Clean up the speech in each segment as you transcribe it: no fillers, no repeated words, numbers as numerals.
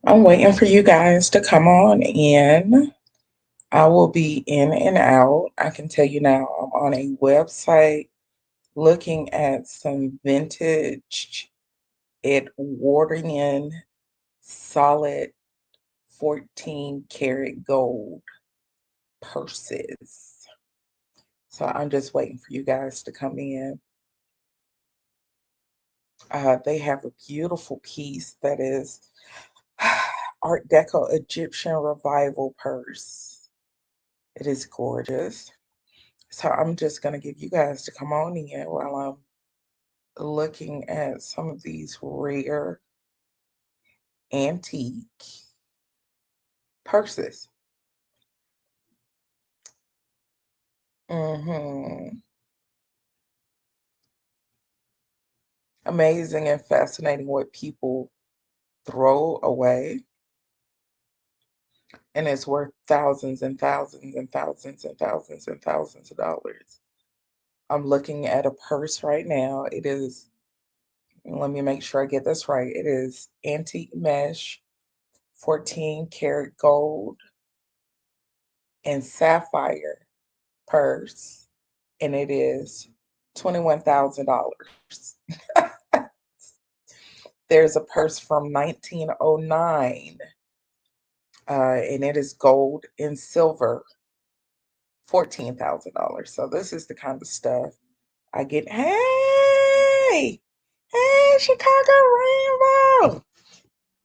I'm waiting for you guys to come on in. I will be in and out. I can tell you now, I'm on a website looking at some vintage Edwardian solid 14 karat gold purses. So I'm just waiting for you guys to come in. They have a beautiful piece that is Art Deco Egyptian Revival purse. It is gorgeous. So I'm just going to give you guys to come on in while I'm looking at some of these rare antique purses. hmm Amazing and fascinating what people throw away, and it's worth thousands and thousands and thousands and thousands and thousands of dollars. I'm looking at a purse right now. It is, let me make sure I get this right. It is antique mesh, 14 karat gold, and sapphire purse, and it is $21,000. There's a purse from 1909, and it is gold and silver, $14,000. So this is the kind of stuff I get. Hey, hey, Chicago Rainbow.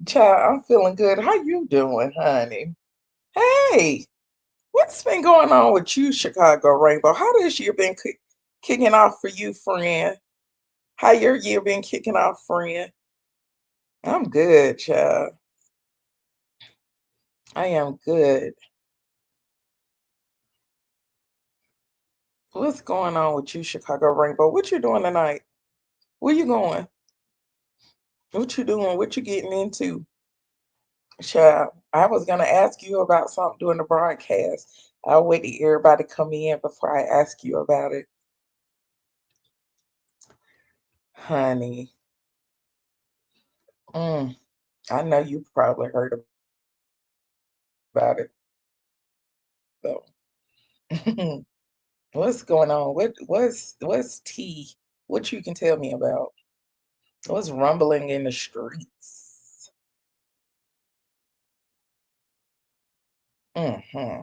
Child, I'm feeling good. How you doing, honey? Hey, what's been going on with you, Chicago Rainbow? How this year been kicking off for you, friend? How your year been kicking off, friend? I'm good, child. I am good. What's going on with you, Chicago Rainbow? What you doing tonight? Where you going? What you doing? What you getting into? Child, I was gonna ask you about something during the broadcast. I'll wait till everybody come in before I ask you about it. Honey, mm, I know you probably heard about it though. What's going on? What's tea? What you can tell me about? What's rumbling in the streets? hmm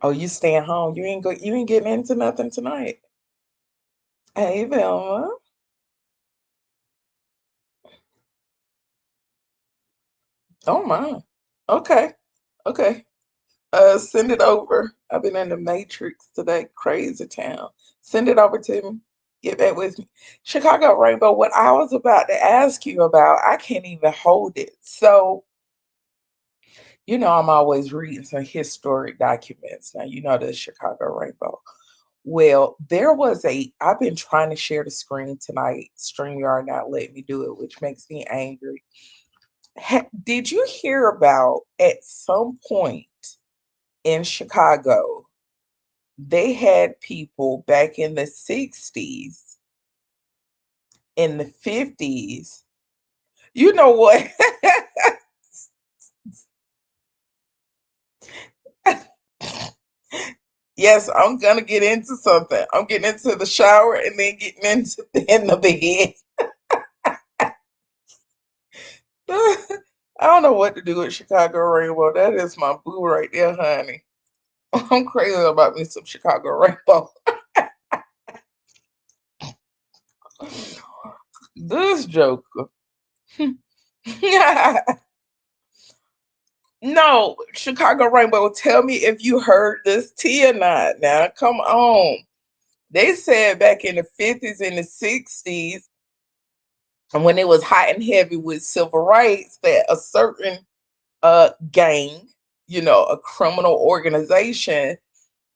Oh, you staying home? You ain't getting into nothing tonight. Hey, Velma. Oh my. Okay. Okay. Send it over. I've been in the Matrix today, crazy town. Send it over to me. Get back with me. Chicago Rainbow, what I was about to ask you about, I can't even hold it. So, I'm always reading some historic documents. Now, you know the Chicago Rainbow. Well, I've been trying to share the screen tonight. StreamYard not letting me do it, which makes me angry. Did you hear about at some point in Chicago, they had people back in the 60s, in the 50s? You know what? Yes, I'm gonna get into something. I'm getting into the shower and then getting into in the bed. I don't know what to do with Chicago Rainbow. That is my boo right there, honey. I'm crazy about me some Chicago Rainbow. This joker. No, Chicago Rainbow, tell me if you heard this tea or not. Now, come on. They said back in the 50s and the 60s, and when it was hot and heavy with civil rights, that a certain gang, a criminal organization,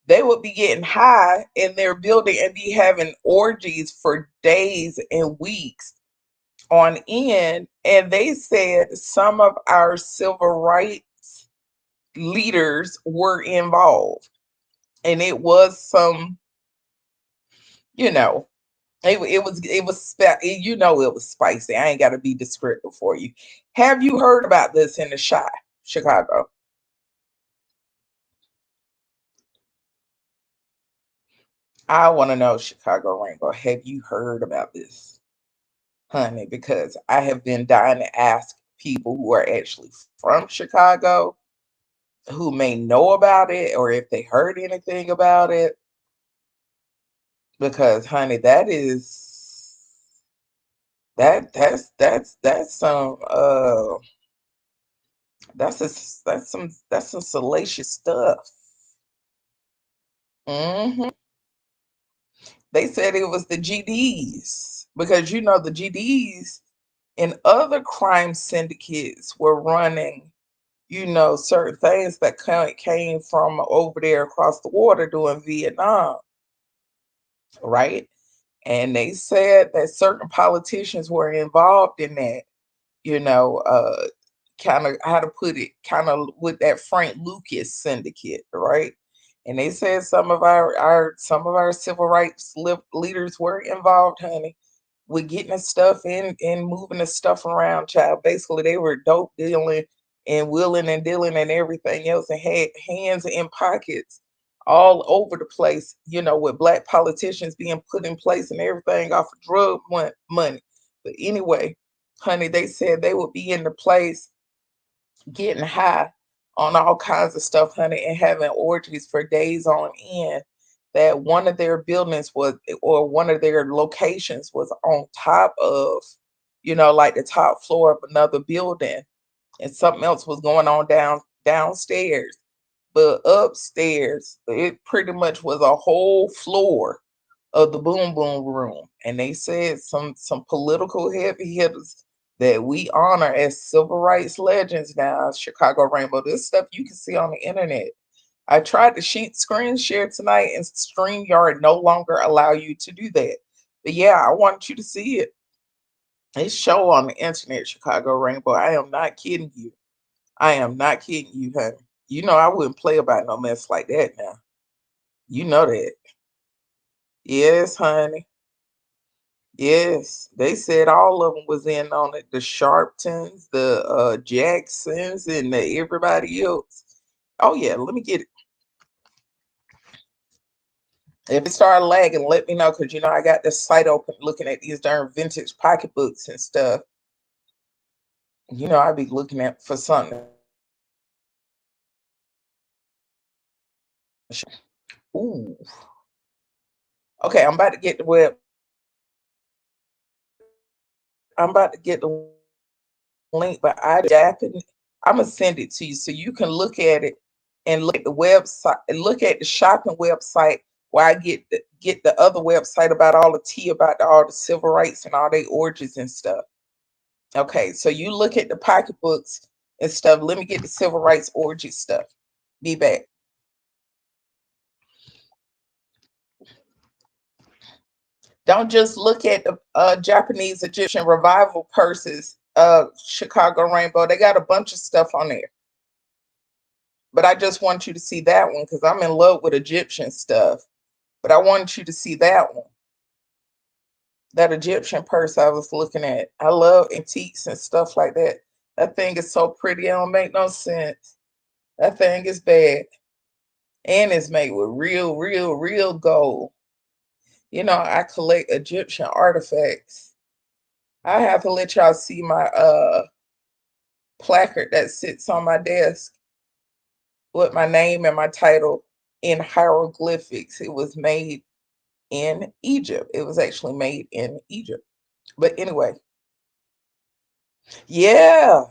they would be getting high in their building and be having orgies for days and weeks on end. And they said some of our civil rights leaders were involved. And it was some, you know, You know it was spicy. I ain't got to be descriptive for you. Have you heard about this in the Chicago? I want to know, Chicago Rainbow. Have you heard about this, honey? Because I have been dying to ask people who are actually from Chicago who may know about it or if they heard anything about it. Because, honey, that's some that's some salacious stuff. Hmm. They said it was the GDs because you know the GDs and other crime syndicates were running, certain things that came from over there across the water during Vietnam, right? And they said that certain politicians were involved in that, you know, kind of how to put it, kind of with that Frank Lucas syndicate, right? And they said some of our civil rights leaders were involved, honey, with getting the stuff in and moving the stuff around, child. Basically, they were dope dealing and willing and dealing and everything else and had hands in pockets all over the place, with black politicians being put in place and everything off of drug money. But anyway, honey, they said they would be in the place getting high on all kinds of stuff, honey, and having orgies for days on end. That one of their buildings was, or one of their locations was on top of, like the top floor of another building, and something else was going on downstairs. But upstairs, it pretty much was a whole floor of the boom boom room. And they said some political heavy hitters that we honor as civil rights legends now, Chicago Rainbow. This stuff you can see on the internet. I tried to sheet screen share tonight, and StreamYard no longer allow you to do that. But yeah, I want you to see it. It's show on the internet, Chicago Rainbow. I am not kidding you. I am not kidding you, honey. You know I wouldn't play about no mess like that now. You know that. Yes, honey. Yes, they said all of them was in on it. The Sharptons, the Jacksons, and the everybody else. Oh yeah, let me get it. If it started lagging, let me know because I got this site open looking at these darn vintage pocketbooks and stuff. I be looking at for something. Ooh. Okay, I'm about to get the link, but I'm gonna send it to you so you can look at it and look at the website and look at the shopping website where I get the other website about all the tea about all the civil rights and all their orgies and stuff. Okay, so you look at the pocketbooks and stuff. Let me get the civil rights orgy stuff. Be back. Don't just look at the Japanese Egyptian revival purses, Chicago Rainbow. They got a bunch of stuff on there. But I just want you to see that one because I'm in love with Egyptian stuff. But I wanted you to see that one, that Egyptian purse I was looking at. I love antiques and stuff like that. That thing is so pretty, it don't make no sense. That thing is bad. And it's made with real, real, real gold. I collect Egyptian artifacts. I have to let y'all see my placard that sits on my desk with my name and my title in hieroglyphics. It was made in Egypt. It was actually made in Egypt. But anyway, yeah,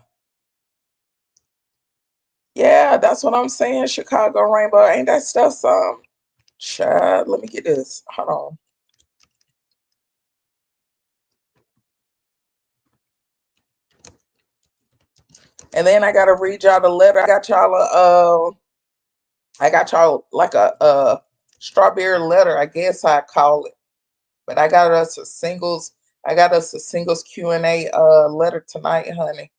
yeah, that's what I'm saying. Chicago Rainbow. Ain't that stuff some? Child, let me get this. Hold on. And then I gotta read y'all the letter. I got y'all like a strawberry letter, I guess I call it. But I got us a singles Q&A letter tonight, honey,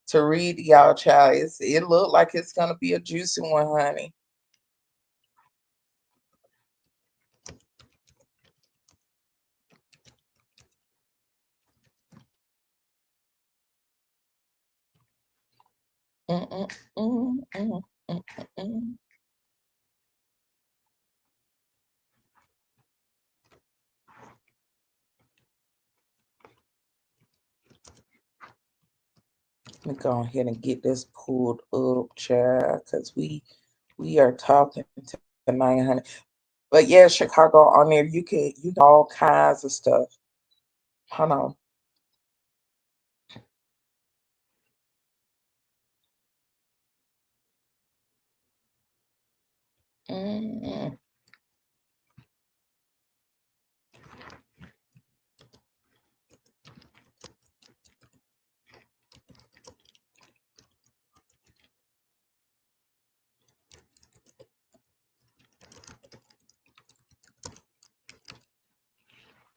to read to y'all, child. It look like it's gonna be a juicy one, honey. Mm, mm, mm, mm, mm, mm. Let me go ahead and get this pulled up, child, because we are talking to 900. But yeah, Chicago on there, you can all kinds of stuff. Hold on. Mm,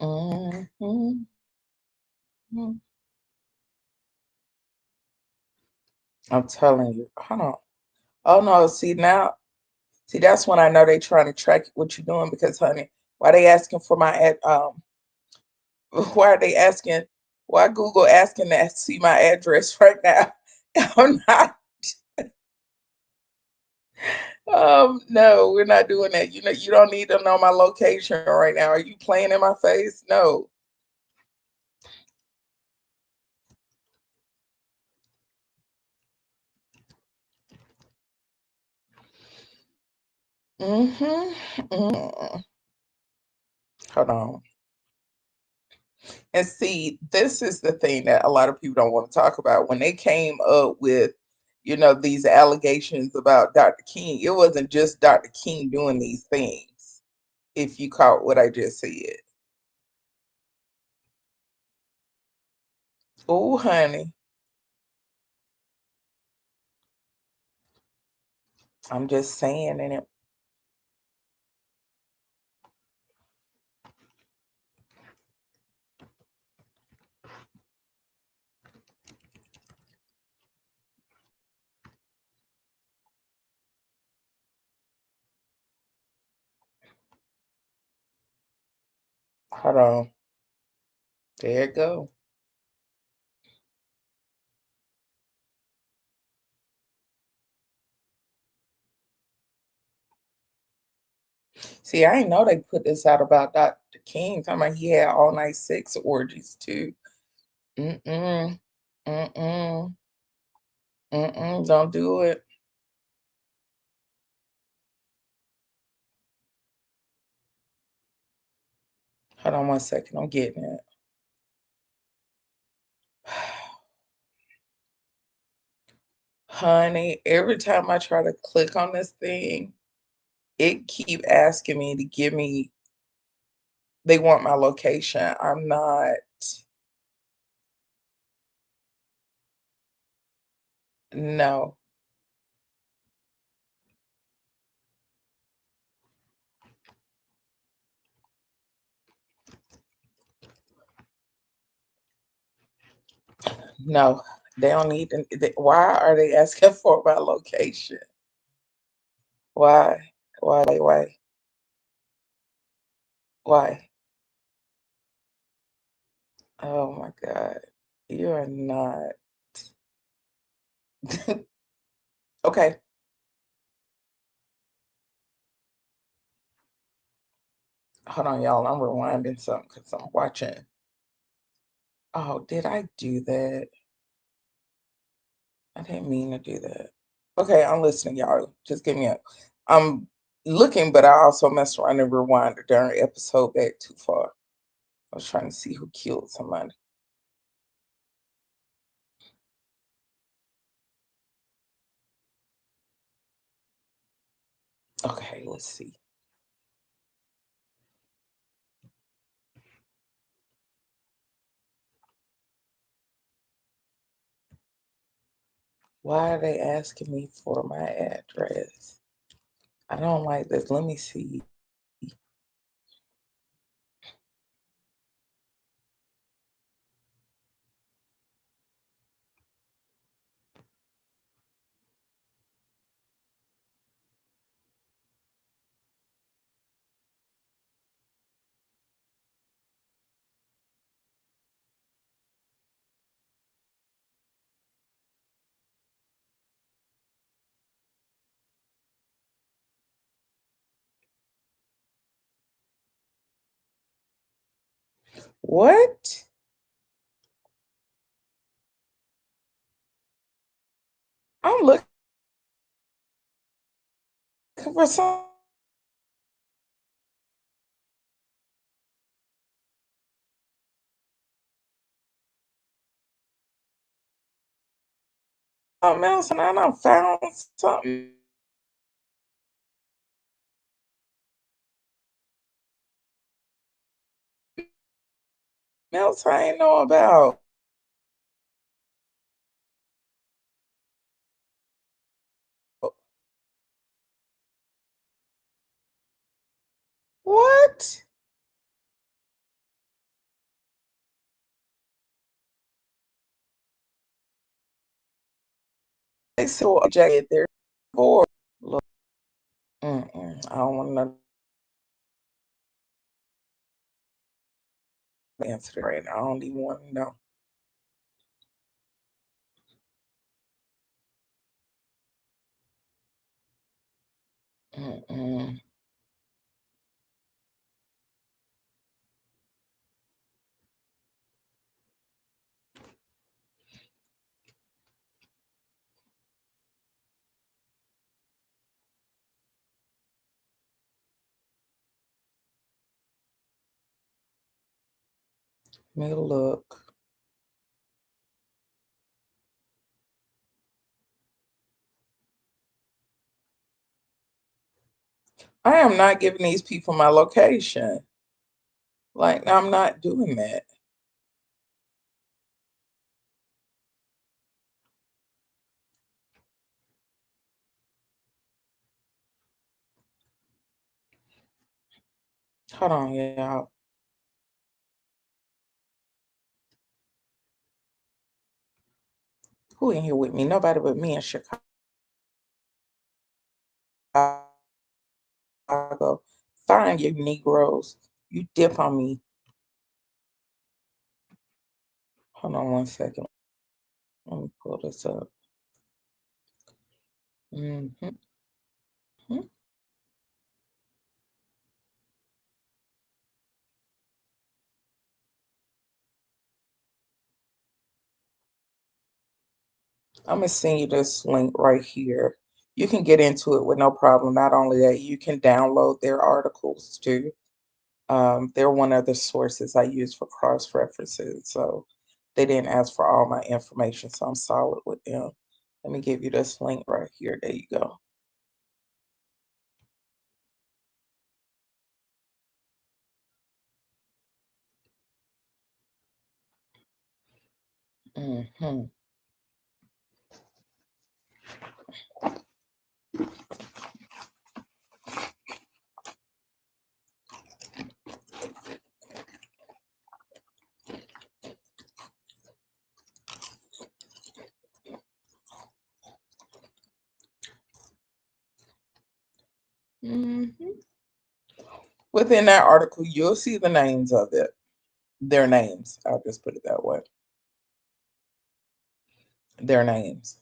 mm, mm, mm. I'm telling you. Hold on. Oh no, see that's when I know they trying to track what you're doing because honey, why they asking for my why are they asking why Google asking to see my address right now? I'm not no, we're not doing that. You know, you don't need to know my location right now. Are you playing in my face? No. Mm-hmm. Mm. Hold on. And see, this is the thing that a lot of people don't want to talk about. When they came up with, these allegations about Dr. King, it wasn't just Dr. King doing these things, if you caught what I just said. Oh, honey, I'm just saying, and it, hold on. There it go. See, I didn't know they put this out about Dr. King. Talking about he had all night sex orgies too. Mm-mm. Mm-mm. Mm-mm. Don't do it. Hold on one second. I'm getting it. Honey, every time I try to click on this thing, it keep asking me to give me they want my location. I'm not no. No. They don't need why are they asking for my location? Why? Why? Why? Oh my God. You are not. Okay. Hold on, y'all. I'm rewinding something because I'm watching. Oh, did I do that? I didn't mean to do that. Okay, I'm listening, y'all. Just give me a. I'm looking, but I also messed around and rewinded during episode back too far. I was trying to see who killed somebody. Okay, let's see. Why are they asking me for my address? I don't like this. Let me see. What? I'm looking for something else, and I done found something else I ain't know about. What? They saw a jacket there. Boy, look, I don't want to answer that right now. I don't even want to know. Mm-mm. Let me look. I am not giving these people my location. Like, I'm not doing that. Hold on, y'all. Who in here with me? Nobody but me in Chicago. Find you Negroes. You dip on me. Hold on one second. Let me pull this up. Hmm. I'm gonna send you this link right here. You can get into it with no problem. Not only that, you can download their articles too. They're one of the sources I use for cross references. So they didn't ask for all my information, so I'm solid with them. Let me give you this link right here. There you go. Hmm. Hmm. Within that article, you'll see the names of it. Their names. I'll just put it that way. Their names.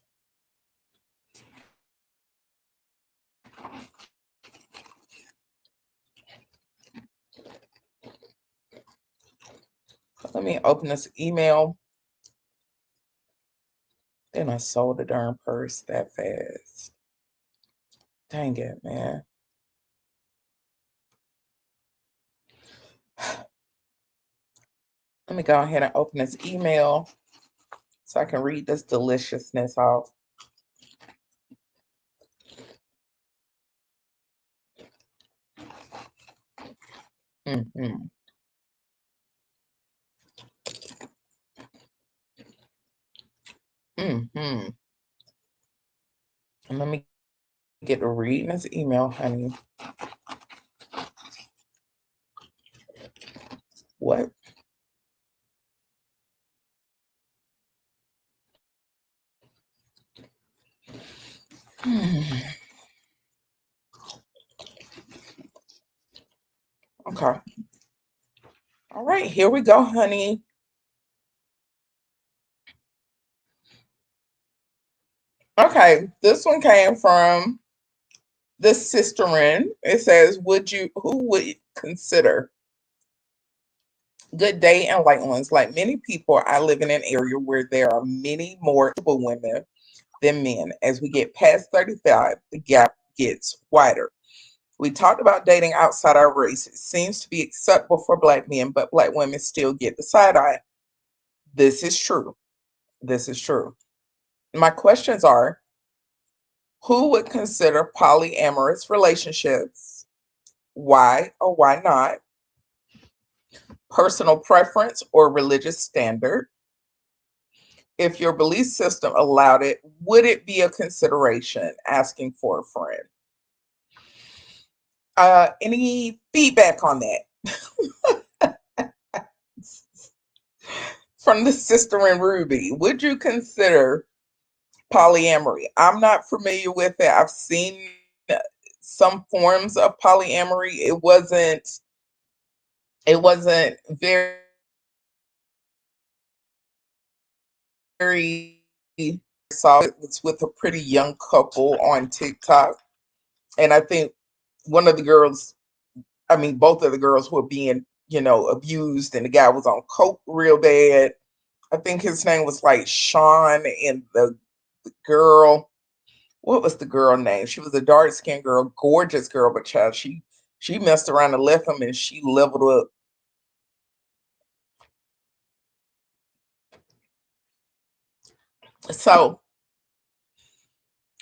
Let me open this email. Then I sold the darn purse that fast. Dang it, man. Let me go ahead and open this email so I can read this deliciousness off. Mm-hmm. Mm-hmm. And let me get to reading this email, honey. What? Okay. All right, here we go, honey. Okay, this one came from the sisterin. It says, who would consider Good day and light ones. Like many people, I live in an area where there are many more women than men. As we get past 35, the gap gets wider. We talked about dating outside our race. It seems to be acceptable for black men, but black women still get the side eye. This is true. This is true. My questions are: who would consider polyamorous relationships? Why or why not? Personal preference or religious standard? If your belief system allowed it, would it be a consideration asking for a friend? Any feedback on that from the sister and Ruby? Would you consider polyamory? I'm not familiar with it. I've seen some forms of polyamory. It wasn't very saw it was with a pretty young couple on TikTok. And I think one of the girls, I mean, both of the girls were being, abused, and the guy was on coke real bad. I think his name was like Sean, and the girl, what was the girl name? She was a dark skinned girl, gorgeous girl, but child, she messed around and left him, and she leveled up. So,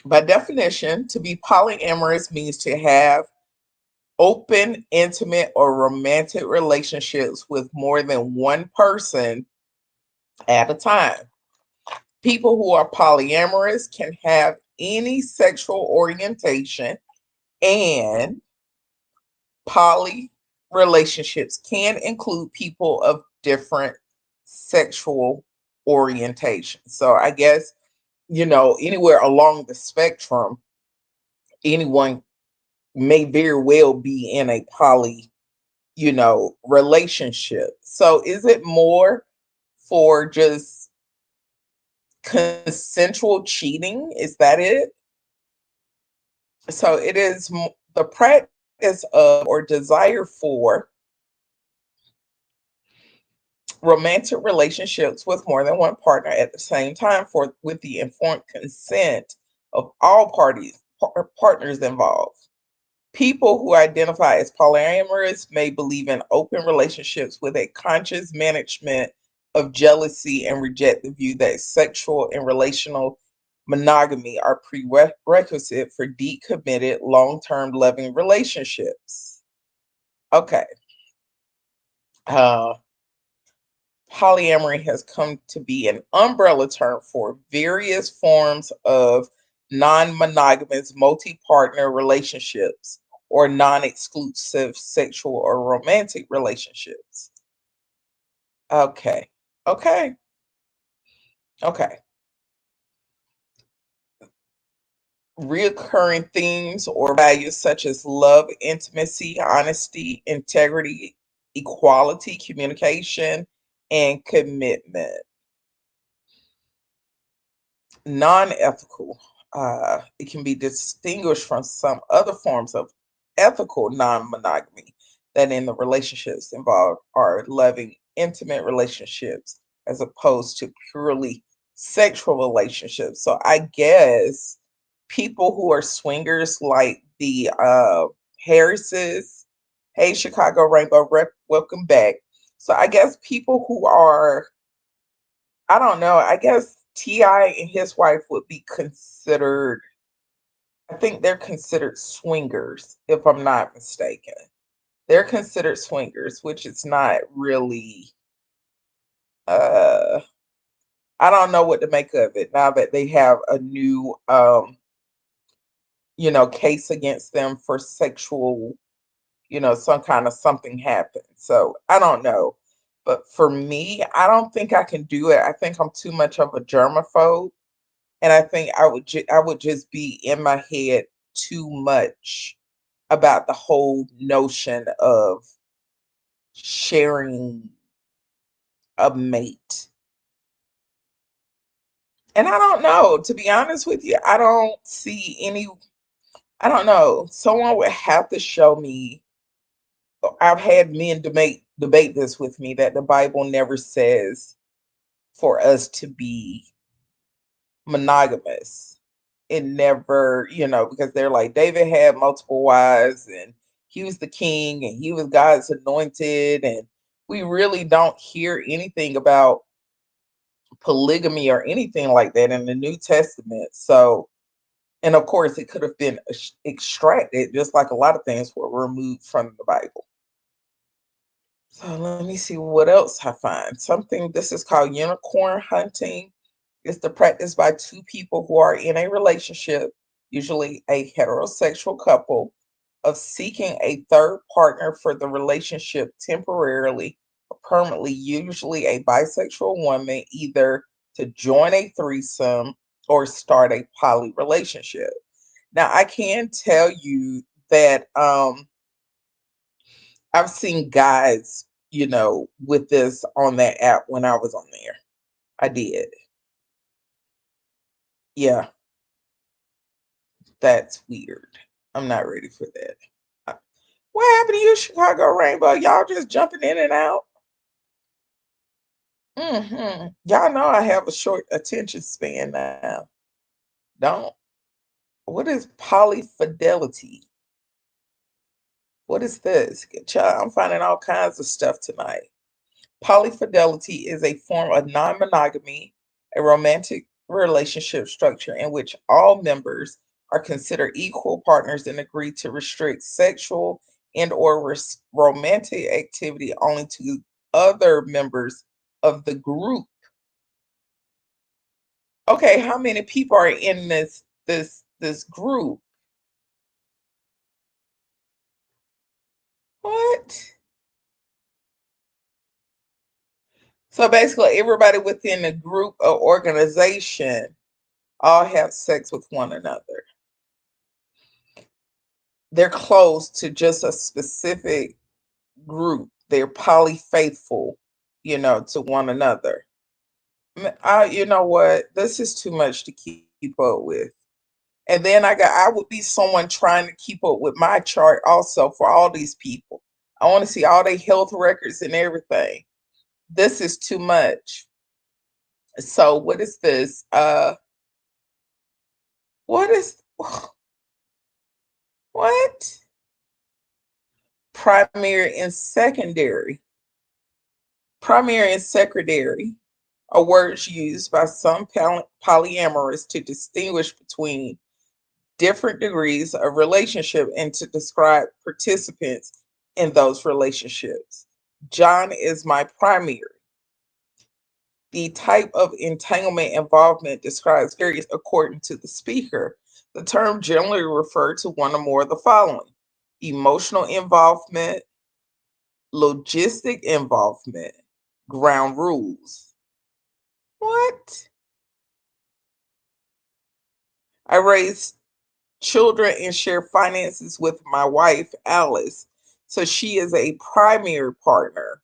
by definition, to be polyamorous means to have open, intimate, or romantic relationships with more than one person at a time. People who are polyamorous can have any sexual orientation, and poly relationships can include people of different sexual orientation. So I guess, anywhere along the spectrum, anyone may very well be in a poly, relationship. So is it more for just consensual cheating? Is that it? So it is the practice of or desire for romantic relationships with more than one partner at the same time for with the informed consent of all parties partners involved. People who identify as polyamorous may believe in open relationships with a conscious management of jealousy and reject the view that sexual and relational monogamy are prerequisite for deep, committed, long term loving relationships. Okay. Uh, Polyamory has come to be an umbrella term for various forms of non monogamous multi partner relationships or non exclusive sexual or romantic relationships. Okay. Okay. Okay. Reoccurring themes or values such as love, intimacy, honesty, integrity, equality, communication, and commitment. Non-ethical. It can be distinguished from some other forms of ethical non-monogamy that in the relationships involved are loving, intimate relationships as opposed to purely sexual relationships. So I guess people who are swingers like the Harrises, hey Chicago Rainbow, welcome back. So I guess people who are, I don't know. I guess Ti and his wife would be considered. I think they're considered swingers, if I'm not mistaken. They're considered swingers, which is not really. Uh, I don't know what to make of it now that they have a new, case against them for sexual. Some kind of something happened. So I don't know. But for me, I don't think I can do it. I think I'm too much of a germaphobe, and I think I would just be in my head too much about the whole notion of sharing a mate. And I don't know, to be honest with you, I don't see any. I don't know. Someone would have to show me. I've had men debate this with me that the Bible never says for us to be monogamous. It never, because they're like David had multiple wives and he was the king and he was God's anointed, and we really don't hear anything about polygamy or anything like that in the New Testament. So, and of course, it could have been extracted, just like a lot of things were removed from the Bible. So let me see what else I find. Something this is called unicorn hunting. It's the practice by two people who are in a relationship, usually a heterosexual couple, of seeking a third partner for the relationship temporarily or permanently, usually a bisexual woman, either to join a threesome or start a poly relationship. Now, I can tell you that I've seen guys, with this on that app when I was on there. I did. Yeah, that's weird. I'm not ready for that. Uh, What happened to you, Chicago Rainbow? Y'all just jumping in and out? Y'all know I have a short attention span now. Don't. What is polyfidelity? What is this? Child, I'm finding all kinds of stuff tonight. Polyfidelity is a form of non monogamy, a romantic relationship structure in which all members are considered equal partners and agree to restrict sexual and/or romantic activity only to other members of the group. Okay, how many people are in this group? What? So basically, everybody within the group or organization all have sex with one another. They're close to just a specific group. They're polyfaithful, to one another. You know what? This is too much to keep up with. And then I would be someone trying to keep up with my chart also for all these people. I want to see all their health records and everything. This is too much. So what is this? What is what? Primary and secondary. Primary and secondary are words used by some polyamorous to distinguish between different degrees of relationship and to describe participants in those relationships. John is my primary. The type of entanglement involvement describes varies according to the speaker. The term generally refers to one or more of the following: emotional involvement, logistic involvement, ground rules. What? I raise children and share finances with my wife, Alice. So she is a primary partner.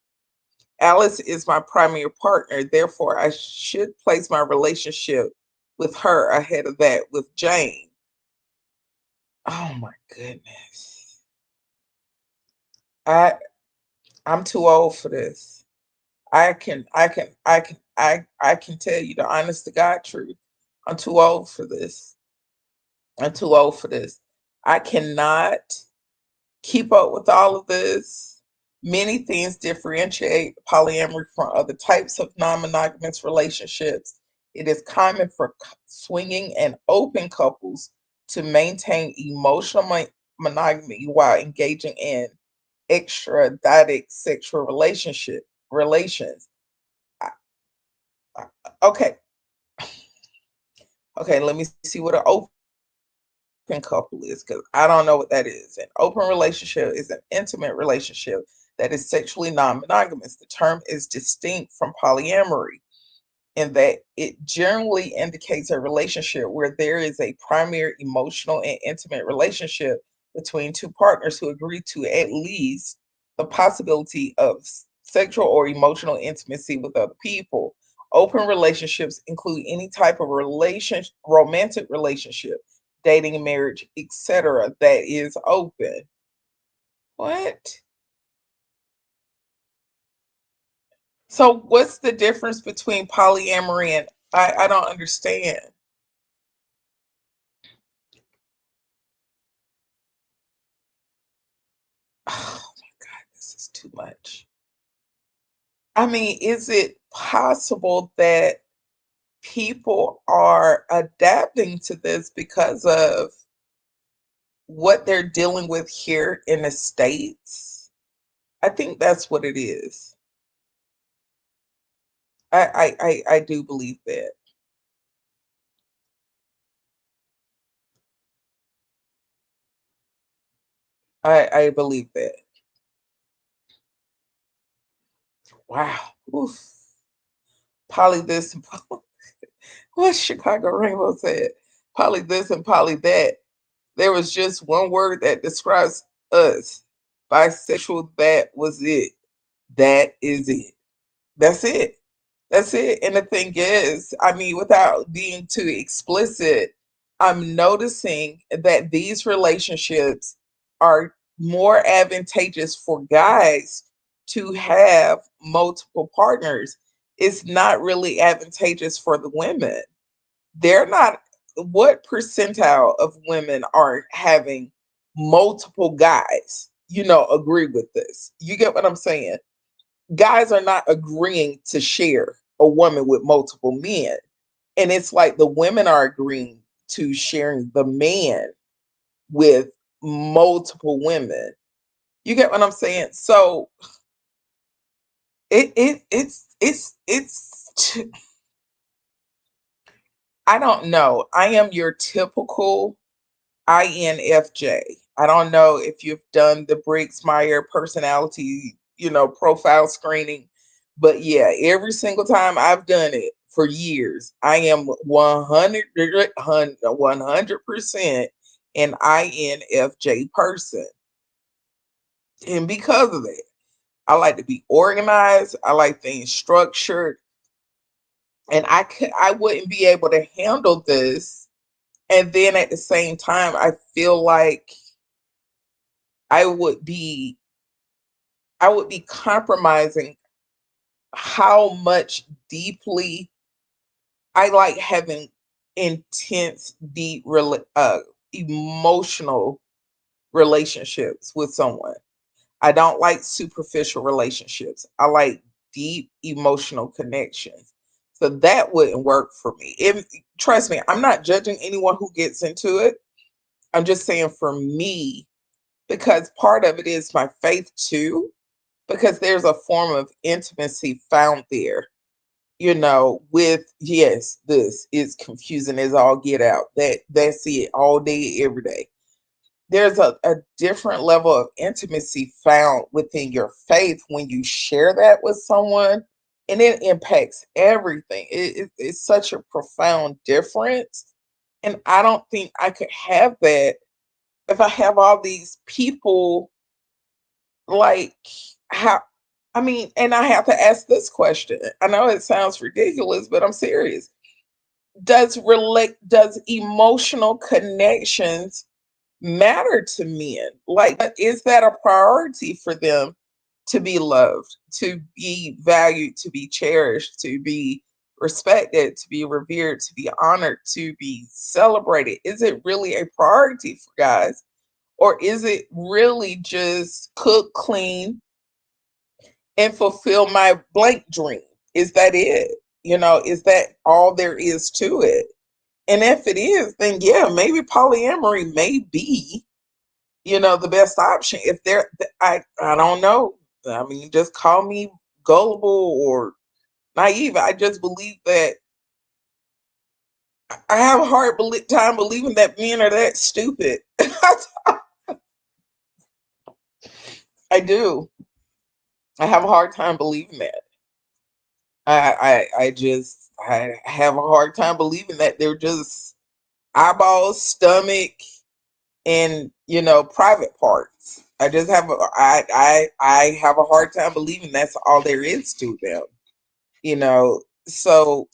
Alice is my primary partner. Therefore, I should place my relationship with her ahead of that with Jane. Oh my goodness. I I'm too old for this. I can tell you the honest to God truth. I'm too old for this. I'm too old for this. I cannot keep up with all of this. Many things differentiate polyamory from other types of non monogamous relationships. It is common for swinging and open couples to maintain emotional monogamy while engaging in extradietic sexual relations. I- Okay, okay, let me see what an open couple is because I don't know what that is. An open relationship is an intimate relationship that is sexually non monogamous. The term is distinct from polyamory in that it generally indicates a relationship where there is a primary emotional and intimate relationship between two partners who agree to at least the possibility of sexual or emotional intimacy with other people. Open relationships include any type of romantic relationship, dating, marriage, etc., that is open. What? So what's the difference between polyamory and I don't understand. Oh my God, this is too much. I mean, is it possible that people are adapting to this because of what they're dealing with here in the States? I think that's what it is. I do believe that. I believe that. Wow. Oof. Poly this and what Chicago Rainbow said. Poly this and poly that. There was just one word that describes us. Bisexual, that was it. That is it. That's it. That's it. And the thing is, I mean, without being too explicit, I'm noticing that these relationships are more advantageous for guys to have multiple partners. It's not really advantageous for the women. They're not, what percentile of women are having multiple guys, agree with this? You get what I'm saying? Guys are not agreeing to share a woman with multiple men. And it's like the women are agreeing to sharing the man with multiple women. You get what I'm saying? So it's I don't know. I am your typical INFJ. I don't know if you've done the Briggs Meyer personality, profile screening, but yeah, every single time I've done it for years, I am 100% an INFJ person. And because of that, I like to be organized, I like things structured, and I wouldn't be able to handle this. And then at the same time, I feel like I would be I would be compromising how much deeply I like having intense, deep, emotional relationships with someone. I don't like superficial relationships. I like deep emotional connections. So that wouldn't work for me. Trust me, I'm not judging anyone who gets into it. I'm just saying for me, because part of it is my faith too, because there's a form of intimacy found there, with, yes, this is confusing as all get out. That's it all day, every day. There's a different level of intimacy found within your faith when you share that with someone, and it impacts everything. It's such a profound difference. And I don't think I could have that if I have all these people. Like, how, I mean, and I have to ask this question. I know it sounds ridiculous, but I'm serious. Does emotional connections matter to men? Like, is that a priority for them to be loved, to be valued, to be cherished, to be respected, to be revered, to be honored, to be celebrated? Is it really a priority for guys? Or is it really just cook, clean, and fulfill my blank dream? Is that it? Is that all there is to it? And if it is, then yeah, maybe polyamory may be, the best option. If there, I don't know. I mean, just call me gullible or naive. I just believe that I have a hard time believing that men are that stupid. I do. I have a hard time believing that. I have a hard time believing that they're just eyeballs, stomach, and private parts. I just have I have a hard time believing that's all there is to them. So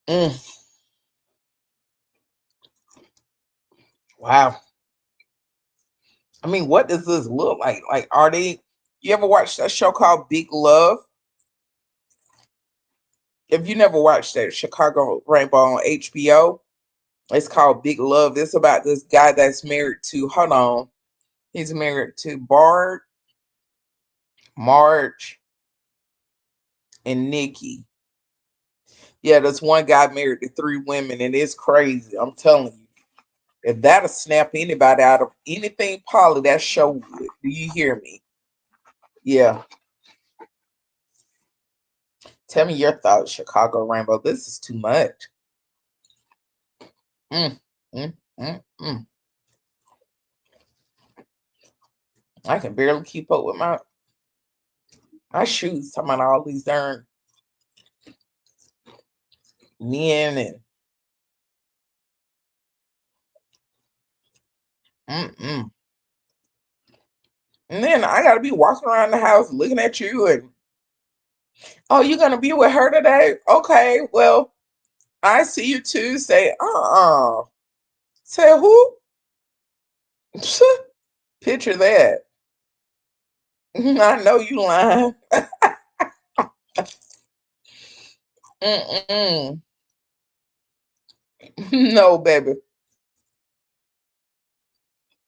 mm, wow. I mean, what does this look like? Like, are they? You ever watched that show called Big Love? If you never watched that Chicago Rainbow on HBO, it's called Big Love. It's about this guy that's married to, hold on, he's married to Bart, Marge, and Nikki. Yeah, this one guy married to three women, and it's crazy. I'm telling you. If that'll snap anybody out of anything poly, that show would. Do you hear me? Yeah. Tell me your thoughts, Chicago Rainbow. This is too much. Mm, mm, mm. I can barely keep up with my shoes. Talking about all these darn men and mm. And then I gotta be walking around the house looking at you and oh, you're gonna be with her today? Okay, well, I see you Tuesday. Say who? Picture that. I know you lying. Mm-mm. No, baby.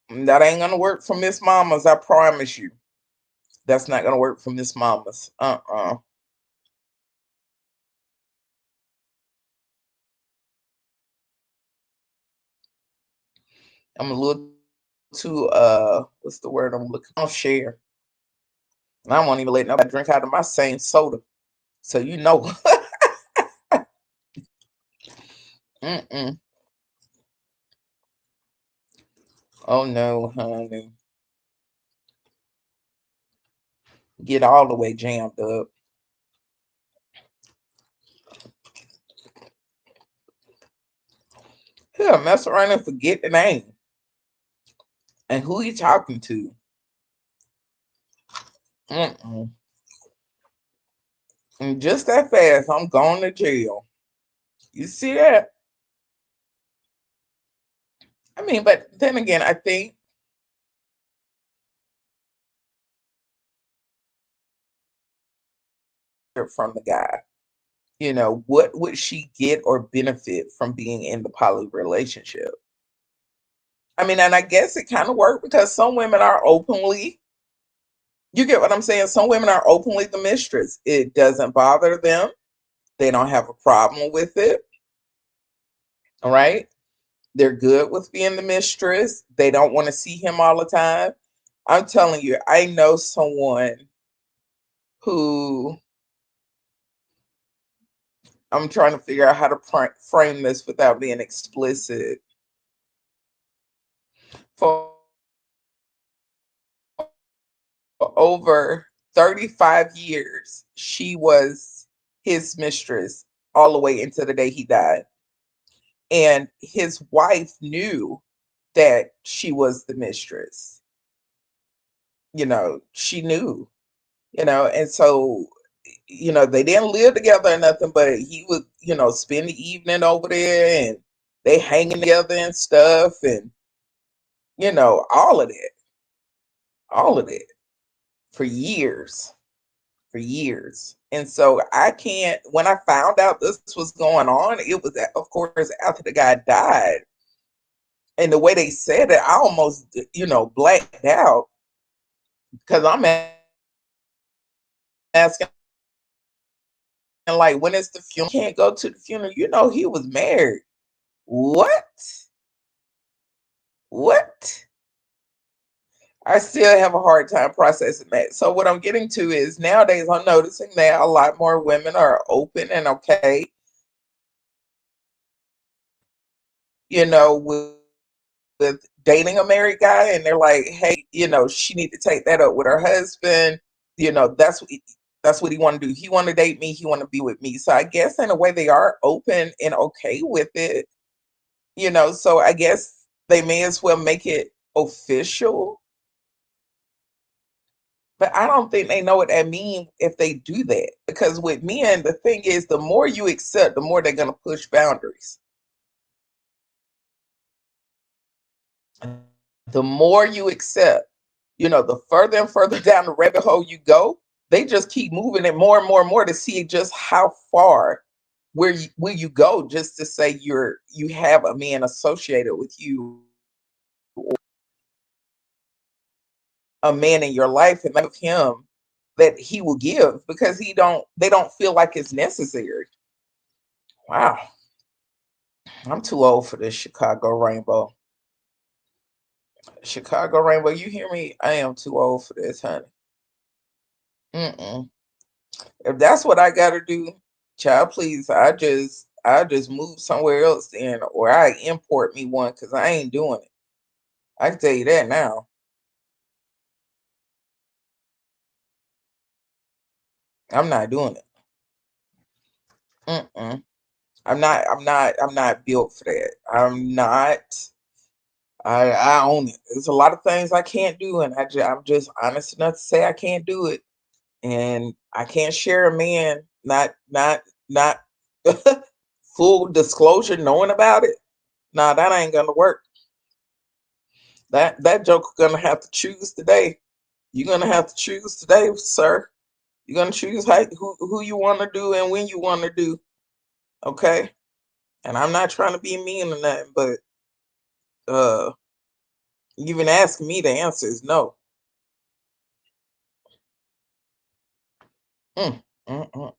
That ain't gonna work for Miss Mamas, I promise you. That's not gonna work for Miss Mamas. I'm a little too what's the word I'm looking for? I'll share. And I won't even let nobody drink out of my same soda. So you know. Mm-mm. Oh no, honey. Get all the way jammed up. He'll mess around and forget the name and who he talking to. Mm-mm. And just that fast, I'm going to jail. You see that? I mean, but then again, I think from the guy, what would she get or benefit from being in the poly relationship? I mean, and I guess it kind of worked because some women are openly, you get what I'm saying? Some women are openly the mistress. It doesn't bother them. They don't have a problem with it. All right. They're good with being the mistress. They don't want to see him all the time. I'm telling you, I know someone who I'm trying to figure out how to frame this without being explicit. For over 35 years, she was his mistress all the way into the day he died. And his wife knew that she was the mistress. She knew, and so, they didn't live together or nothing, but he would, spend the evening over there and they hanging together and stuff and, all of that, all of that for years, for years. And so I can't, when I found out this was going on, it was, of course, after the guy died. And the way they said it, I almost, blacked out because I'm asking, like, when is the funeral? Can't go to the funeral. He was married. What? What? I still have a hard time processing that. So what I'm getting to is nowadays I'm noticing that a lot more women are open and okay, with dating a married guy, and they're like, hey, she need to take that up with her husband. That's what he want to do. He want to date me. He want to be with me. So I guess in a way they are open and okay with it. So I guess they may as well make it official. But I don't think they know what that means if they do that. Because with men, the thing is, the more you accept, the more they're going to push boundaries. The more you accept, The further and further down the rabbit hole you go, they just keep moving it more and more and more to see just how far where you go, just to say you have a man associated with you, a man in your life, and of him that he will give because he don't they don't feel like it's necessary. Wow, I'm too old for this Chicago Rainbow. Chicago Rainbow, you hear me? I am too old for this, honey. Mm-mm. If that's what I gotta do, child, please, I just move somewhere else then, or I import me one because I ain't doing it. I can tell you that now. I'm not doing it. Mm-mm. I'm not built for that. I'm not. I own it. There's a lot of things I can't do, and I'm just honest enough to say I can't do it, and I can't share a man. Not full disclosure, knowing about it. Nah, that ain't gonna work. That joker gonna have to choose today. You're gonna have to choose today, sir. You're gonna choose who you want to do and when you want to do. Okay, and I'm not trying to be mean or nothing, but uh, even asking me, the answer is no. Mm, mm, mm.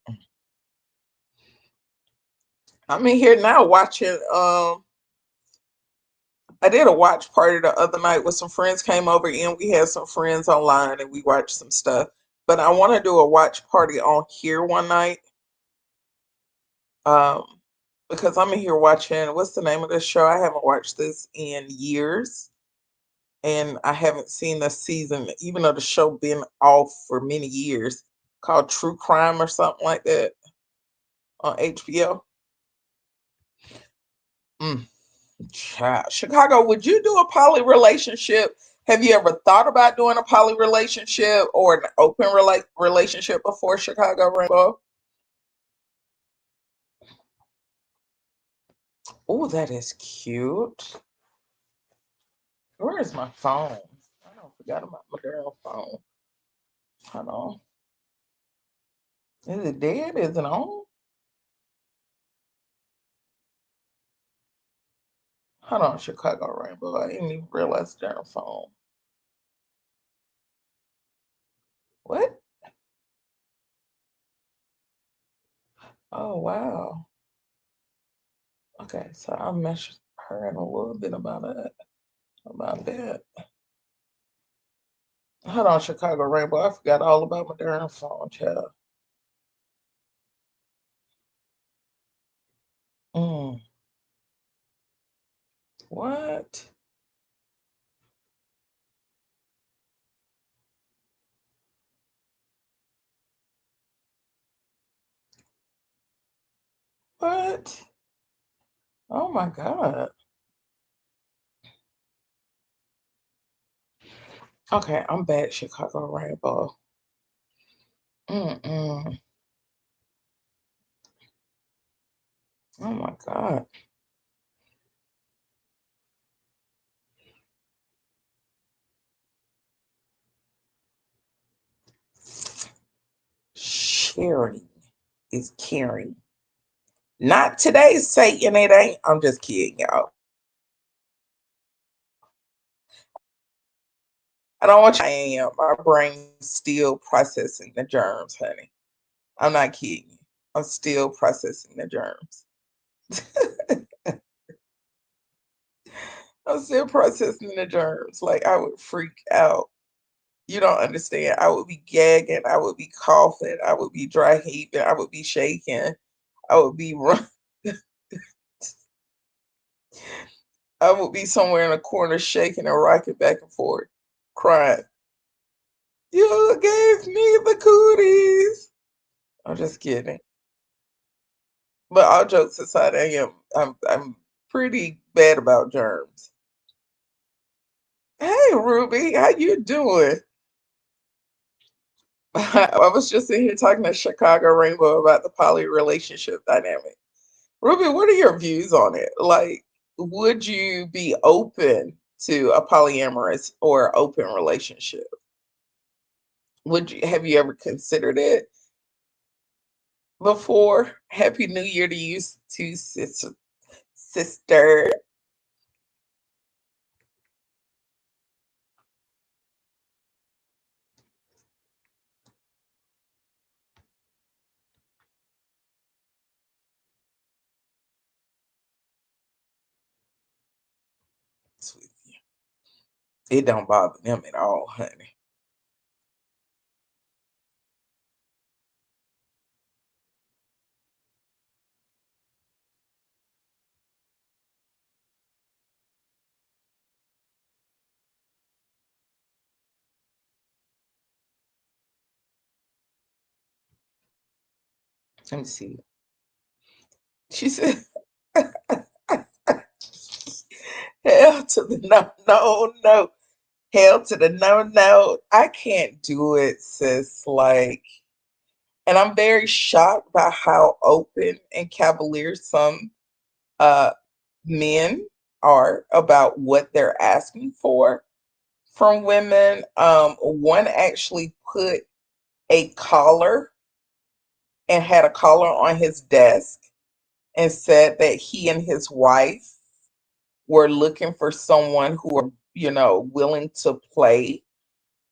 I'm in here now watching. I did a watch party the other night with some friends came over and we had some friends online and we watched some stuff. But I want to do a watch party on here one night. Um, because I'm in here watching. What's the name of this show? I haven't watched this in years, and I haven't seen the season, even though the show been off for many years. Called True Crime or something like that on HBO. Mm. Child. Chicago, would you do a poly relationship? Have you ever thought about doing a poly relationship or an open relationship before, Chicago Rainbow? Oh, that is cute. Where is my phone? I don't forgot about my girl phone. Hold on. Is it dead? Is it on? Hold on, Chicago Rainbow. I didn't even realize they're on phone. What? Oh wow. Okay, so I messaged her in a little bit about it. About that. Hold on, Chicago Rainbow. I forgot all about my darn phone, child. Mm. What? What? Oh my God. Okay, I'm back, Chicago Rainbow. Mm-mm. Oh my God. Sharing is caring. Not today, Satan. It ain't. I'm just kidding, y'all. I don't want you. I am. My brain's still processing the germs, honey. I'm not kidding you. I'm still processing the germs. I'm still processing the germs. Like I would freak out. You don't understand. I would be gagging. I would be coughing. I would be dry heaving. I would be shaking. I would be run. I would be somewhere in a corner shaking and rocking back and forth, crying. You gave me the cooties. I'm just kidding. But all jokes aside, I'm pretty bad about germs. Hey Ruby, how you doing? I was just in here talking to Chicago Rainbow about the poly relationship dynamic. Ruby, what are your views on it? Like, would you be open to a polyamorous or open relationship? Would you have you ever considered it before? Happy New Year to you too, sister. With you. It don't bother them at all, honey. Let me see. She said, hell to the no, no, no. Hell to the no, no. I can't do it, sis. Like, and I'm very shocked by how open and cavalier some uh men are about what they're asking for from women. One actually put a collar and had a collar on his desk and said that he and his wife were looking for someone who are, willing to play.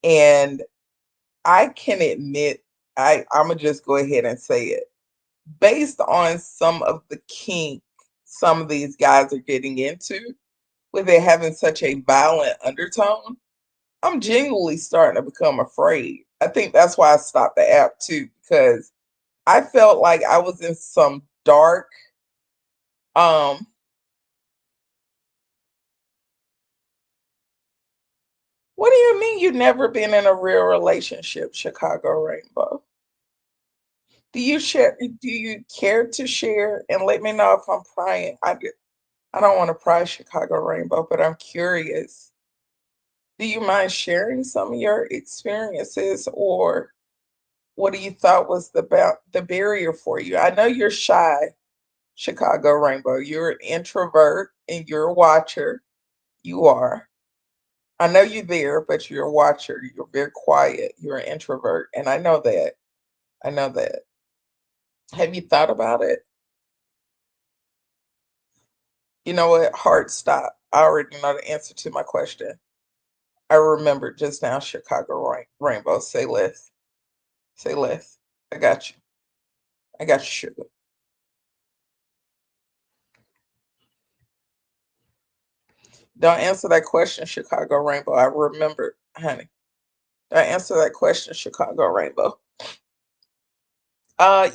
And I can admit, I'm gonna just go ahead and say it. Based on some of the kink some of these guys are getting into, with it having such a violent undertone, I'm genuinely starting to become afraid. I think that's why I stopped the app too, because I felt like I was in some dark, um, what do you mean you've never been in a real relationship, Chicago Rainbow? Do you care to share and let me know if I'm prying? I don't want to pry Chicago Rainbow, but I'm curious. Do you mind sharing some of your experiences, or what do you thought was the barrier for you? I know you're shy, Chicago Rainbow. You're an introvert and you're a watcher. You are. I know you're there, but you're a watcher. You're very quiet. You're an introvert. And I know that. I know that. Have you thought about it? You know what? Hard stop. I already know the answer to my question. I remember just now, Chicago Rainbow. Say less. Say less. I got you. I got you, sugar. Don't answer that question, Chicago Rainbow. I remember, honey. Don't answer that question, Chicago Rainbow.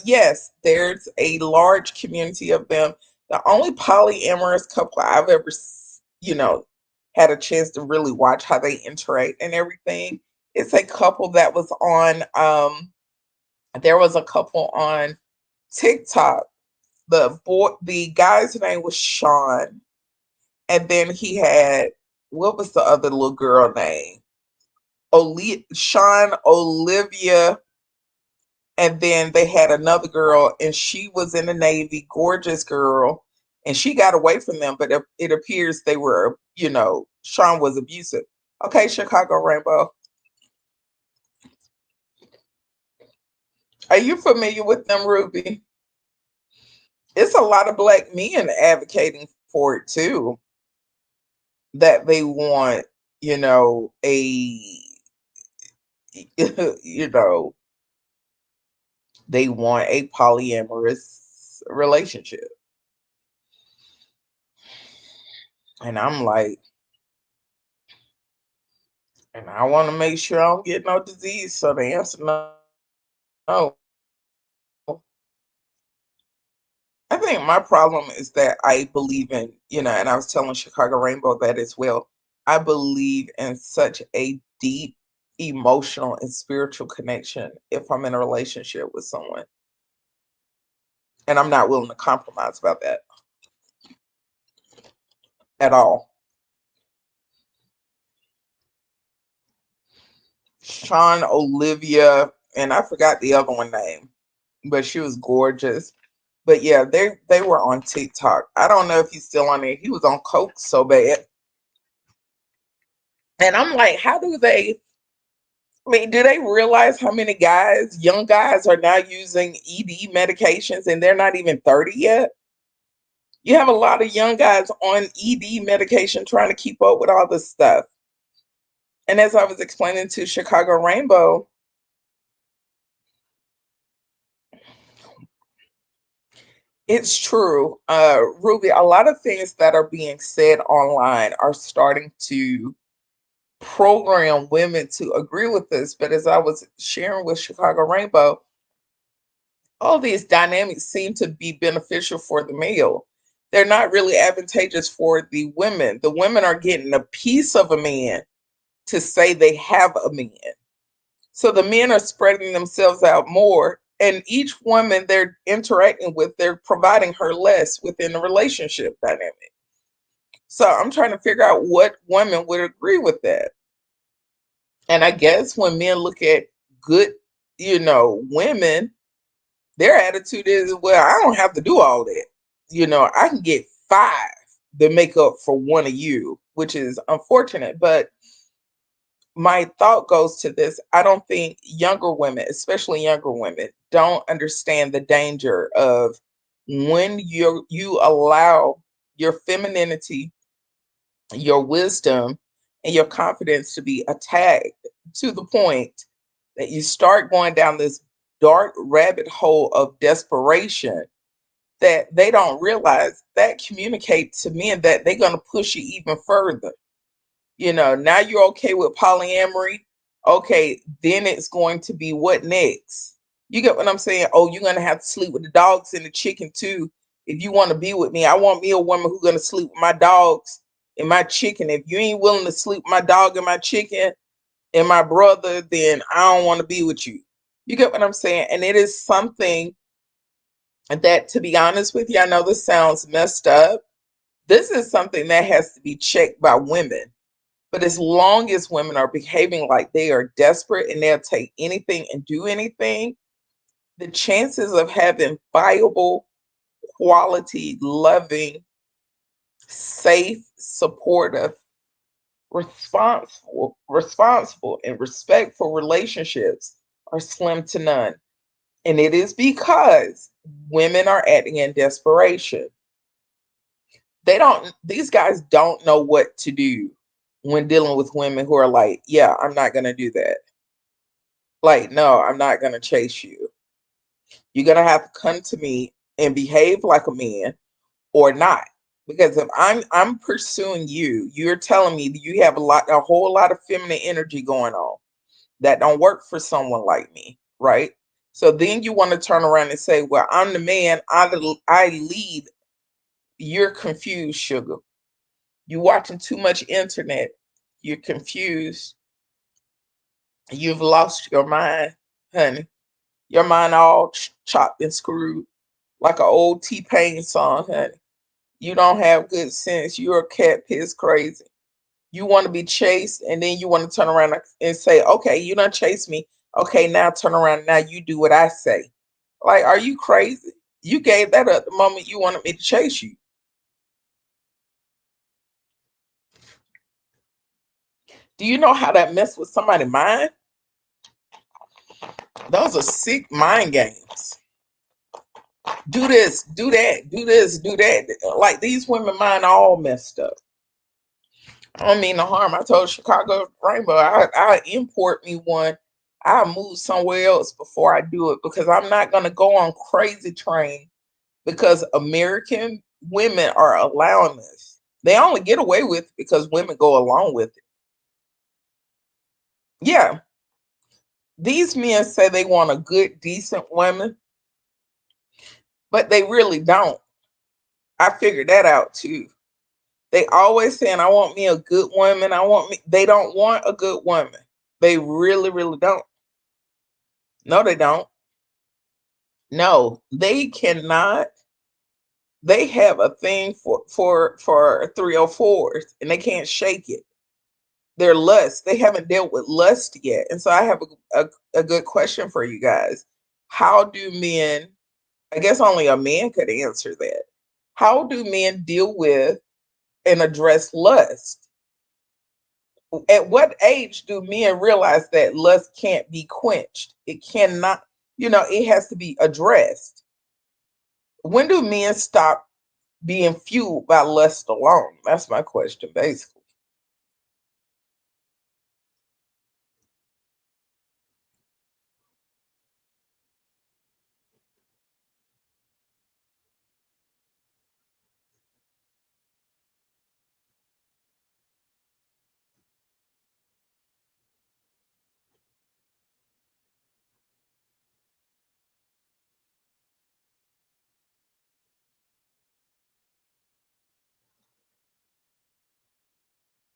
Yes, there's a large community of them. The only polyamorous couple I've ever, had a chance to really watch how they interact and everything. It's a couple that was on. There was a couple on TikTok. The guy's name was Sean, and then he had, what was the other little girl name? Sean, Olivia, and then they had another girl, and she was in the Navy, gorgeous girl, and she got away from them, but it appears they were, Sean was abusive. Okay, Chicago Rainbow, are you familiar with them, Ruby? It's a lot of black men advocating for it too, that they want, a, you know, they want a polyamorous relationship. And I'm like, and I want to make sure I don't get no disease. So the answer no. No. I think my problem is that I believe in, and I was telling Chicago Rainbow that as well. I believe in such a deep emotional and spiritual connection if I'm in a relationship with someone. And I'm not willing to compromise about that at all. Sean, Olivia, and I forgot the other one name, but she was gorgeous. But yeah, they were on TikTok. I don't know if he's still on there. He was on coke so bad. And I'm like, how do they, I mean, do they realize how many guys, young guys, are now using ED medications and they're not even 30 yet? You have a lot of young guys on ED medication trying to keep up with all this stuff. And as I was explaining to Chicago Rainbow, it's true. Ruby, a lot of things that are being said online are starting to program women to agree with this. But as I was sharing with Chicago Rainbow, all these dynamics seem to be beneficial for the male. They're not really advantageous for the women. The women are getting a piece of a man to say they have a man. So the men are spreading themselves out more, and each woman they're interacting with, they're providing her less within the relationship dynamic. So I'm trying to figure out what women would agree with that. And I guess when men look at good, women, their attitude is, well, I don't have to do all that. I can get five to make up for one of you, which is unfortunate. But my thought goes to this. I don't think younger women, especially younger women, don't understand the danger of when you allow your femininity, your wisdom, and your confidence to be attacked to the point that you start going down this dark rabbit hole of desperation that they don't realize that communicates to men that they're going to push you even further. Now you're okay with polyamory. Okay, then it's going to be what next? You get what I'm saying? Oh, you're going to have to sleep with the dogs and the chicken too. If you want to be with me, I want me a woman who's going to sleep with my dogs and my chicken. If you ain't willing to sleep with my dog and my chicken and my brother, then I don't want to be with you. You get what I'm saying? And it is something that, to be honest with you, I know this sounds messed up. This is something that has to be checked by women. But as long as women are behaving like they are desperate and they'll take anything and do anything, the chances of having viable, quality, loving, safe, supportive, responsible, and respectful relationships are slim to none. And it is because women are acting in desperation. These guys don't know what to do when dealing with women who are like, yeah, I'm not going to do that. Like, no, I'm not going to chase you. You're going to have to come to me and behave like a man or not. Because if I'm pursuing you, you're telling me that you have a whole lot of feminine energy going on that don't work for someone like me, right? So then you want to turn around and say, well, I'm the man, I lead, you're confused, sugar. You're watching too much internet. You're confused. You've lost your mind, honey. Your mind all chopped and screwed like an old T-Pain song, honey. You don't have good sense. You're a cat piss crazy. You want to be chased, and then you want to turn around and say, okay, you don't chase me. Okay, now turn around. Now you do what I say. Like, are you crazy? You gave that up the moment you wanted me to chase you. Do you know how that messed with somebody's mind? Those are sick mind games. Do this, do that, do this, do that. Like these women mind all messed up. I don't mean no harm. I told Chicago Rainbow I import me one. I'll move somewhere else before I do it because I'm not gonna go on crazy train because American women are allowing this. They only get away with it because women go along with it. Yeah. These men say they want a good, decent woman, but they really don't. I figured that out too. They always saying, I want me a good woman. They don't want a good woman. They really, really don't. No, they don't. No, they cannot. They have a thing for 304s and they can't shake it. Their lust. They haven't dealt with lust yet. And so I have a good question for you guys. How do men, I guess only a man could answer that. How do men deal with and address lust? At what age do men realize that lust can't be quenched? It cannot, it has to be addressed. When do men stop being fueled by lust alone? That's my question, basically.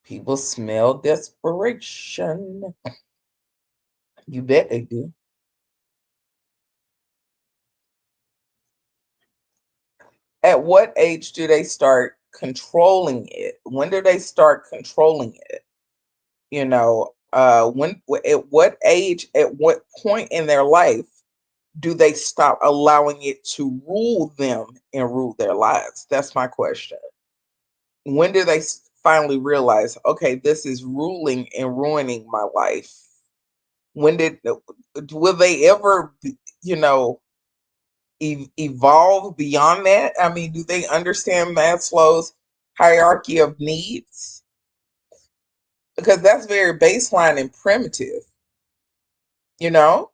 People smell desperation. You bet they do. At what age do they start controlling it? When do they start controlling it? At what age, at what point in their life do they stop allowing it to rule them and rule their lives? That's my question. When do they finally realize, okay, this is ruling and ruining my life? When did will they ever, you know, evolve beyond that? I mean, do they understand Maslow's hierarchy of needs? Because that's very baseline and primitive, you know?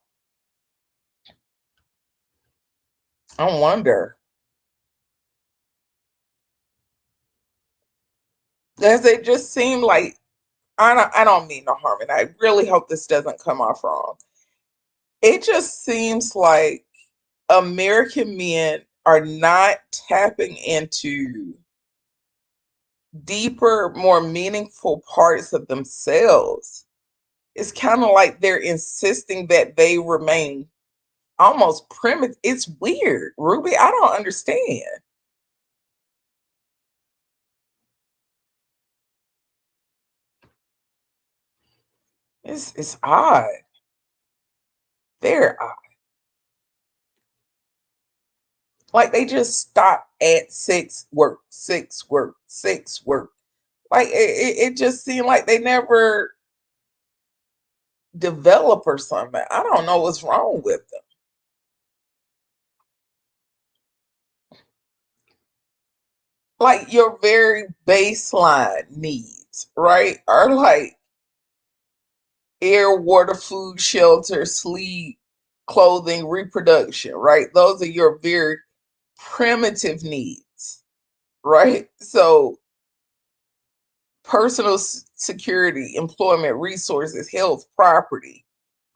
I wonder. Does it just seem like I don't mean no harm, and I really hope this doesn't come off wrong. It just seems like American men are not tapping into deeper, more meaningful parts of themselves. It's kind of like they're insisting that they remain almost primitive. It's weird, Ruby. I don't understand. It's odd. Very odd. Like they just stop at six work, six work, six work. Like it just seemed like they never develop or something. I don't know what's wrong with them. Like your very baseline needs, right? Are like air, water, food, shelter, sleep, clothing, reproduction, right? Those are your very primitive needs, right? So personal security, employment, resources, health, property,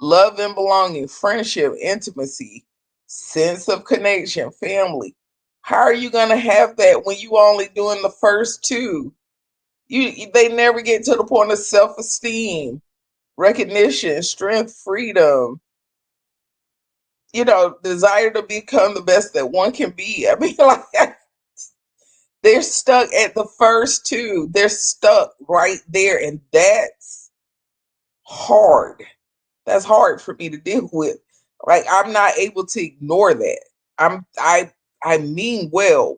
love and belonging, friendship, intimacy, sense of connection, family. How are you going to have that when you only doing the first two? They never get to the point of self-esteem, recognition, strength, freedom, desire to become the best that one can be. I mean, like they're stuck at the first two. They're stuck right there, and that's hard. That's hard for me to deal with. Like I'm not able to ignore that. I mean well.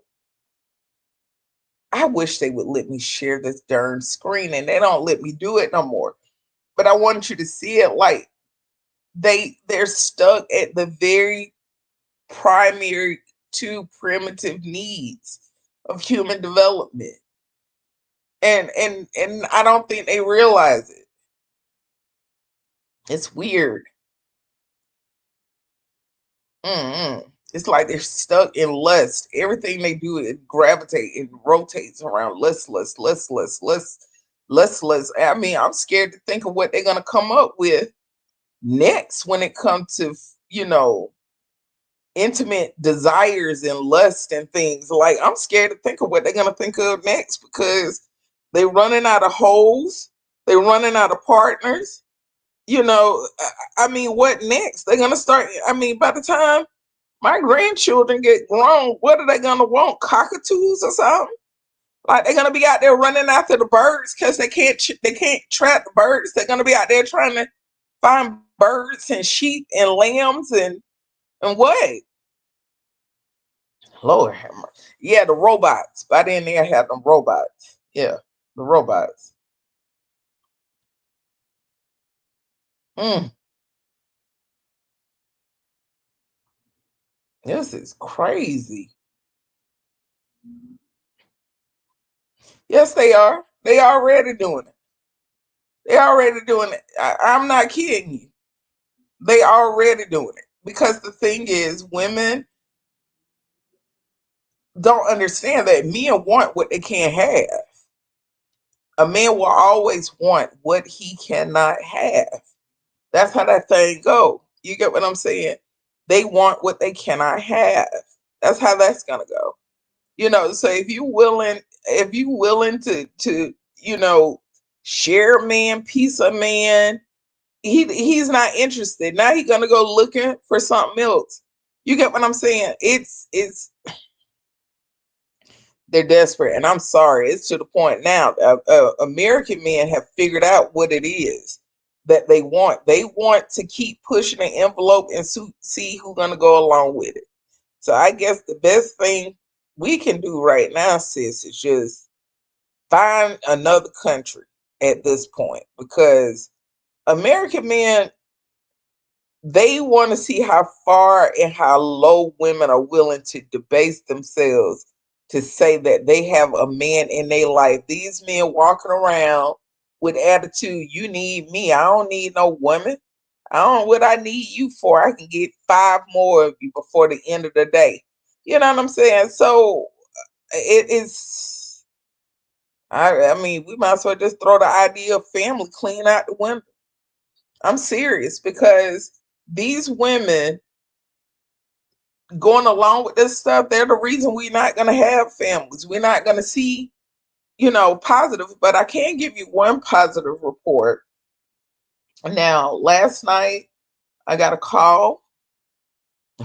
I wish they would let me share this darn screen, and they don't let me do it no more. But I want you to see it like they're stuck at the very primary two primitive needs of human development. And I don't think they realize it. It's weird. It's like they're stuck in lust. Everything they do, it gravitates, it rotates around lust, lust, lust, lust, lust, lust, lust. I mean, I'm scared to think of what they're gonna come up with next when it comes to, you know, intimate desires and lust and things. Like I'm scared to think of what they're gonna think of next because they're running out of holes, they're running out of partners. I mean, what next? They're gonna start. I mean, by the time my grandchildren get grown, what are they gonna want? Cockatoos or something? Like they're gonna be out there running after the birds because they can't trap the birds. They're gonna be out there trying to find birds and sheep and lambs and what? Lord have mercy. Yeah, the robots. By then they had them robots. Yeah, the robots. Mm, this is crazy. Yes, they are. They already doing it. They already doing it. I'm not kidding you. They already doing it. Because the thing is, women don't understand that men want what they can't have. A man will always want what he cannot have. That's how that thing go. You get what I'm saying? They want what they cannot have. That's how that's gonna go. So if you willing to share a man, piece of man, he's not interested. Now he's gonna go looking for something else. You get what I'm saying? It's they're desperate, and I'm sorry, it's to the point now. American men have figured out what it is that they want. They want to keep pushing the envelope and see who's gonna go along with it. So I guess the best thing we can do right now, sis, is just find another country at this point, because American men, they want to see how far and how low women are willing to debase themselves to say that they have a man in their life. These men walking around with attitude, you need me. I don't need no woman. I don't what I need you for. I can get five more of you before the end of the day. You know what I'm saying? So it is I mean, we might as well just throw the idea of family clean out the window. I'm serious, because these women going along with this stuff, they're the reason we're not going to have families. We're not going to see, positive. But I can give you one positive report. Now, last night, I got a call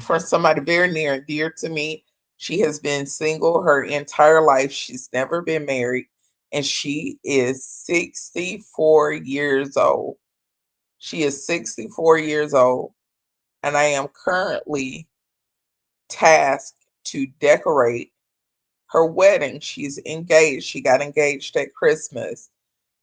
from somebody very near and dear to me. She has been single her entire life. She's never been married, and she is 64 years old. She is 64 years old, and I am currently tasked to decorate her wedding. She's engaged. She got engaged at Christmas.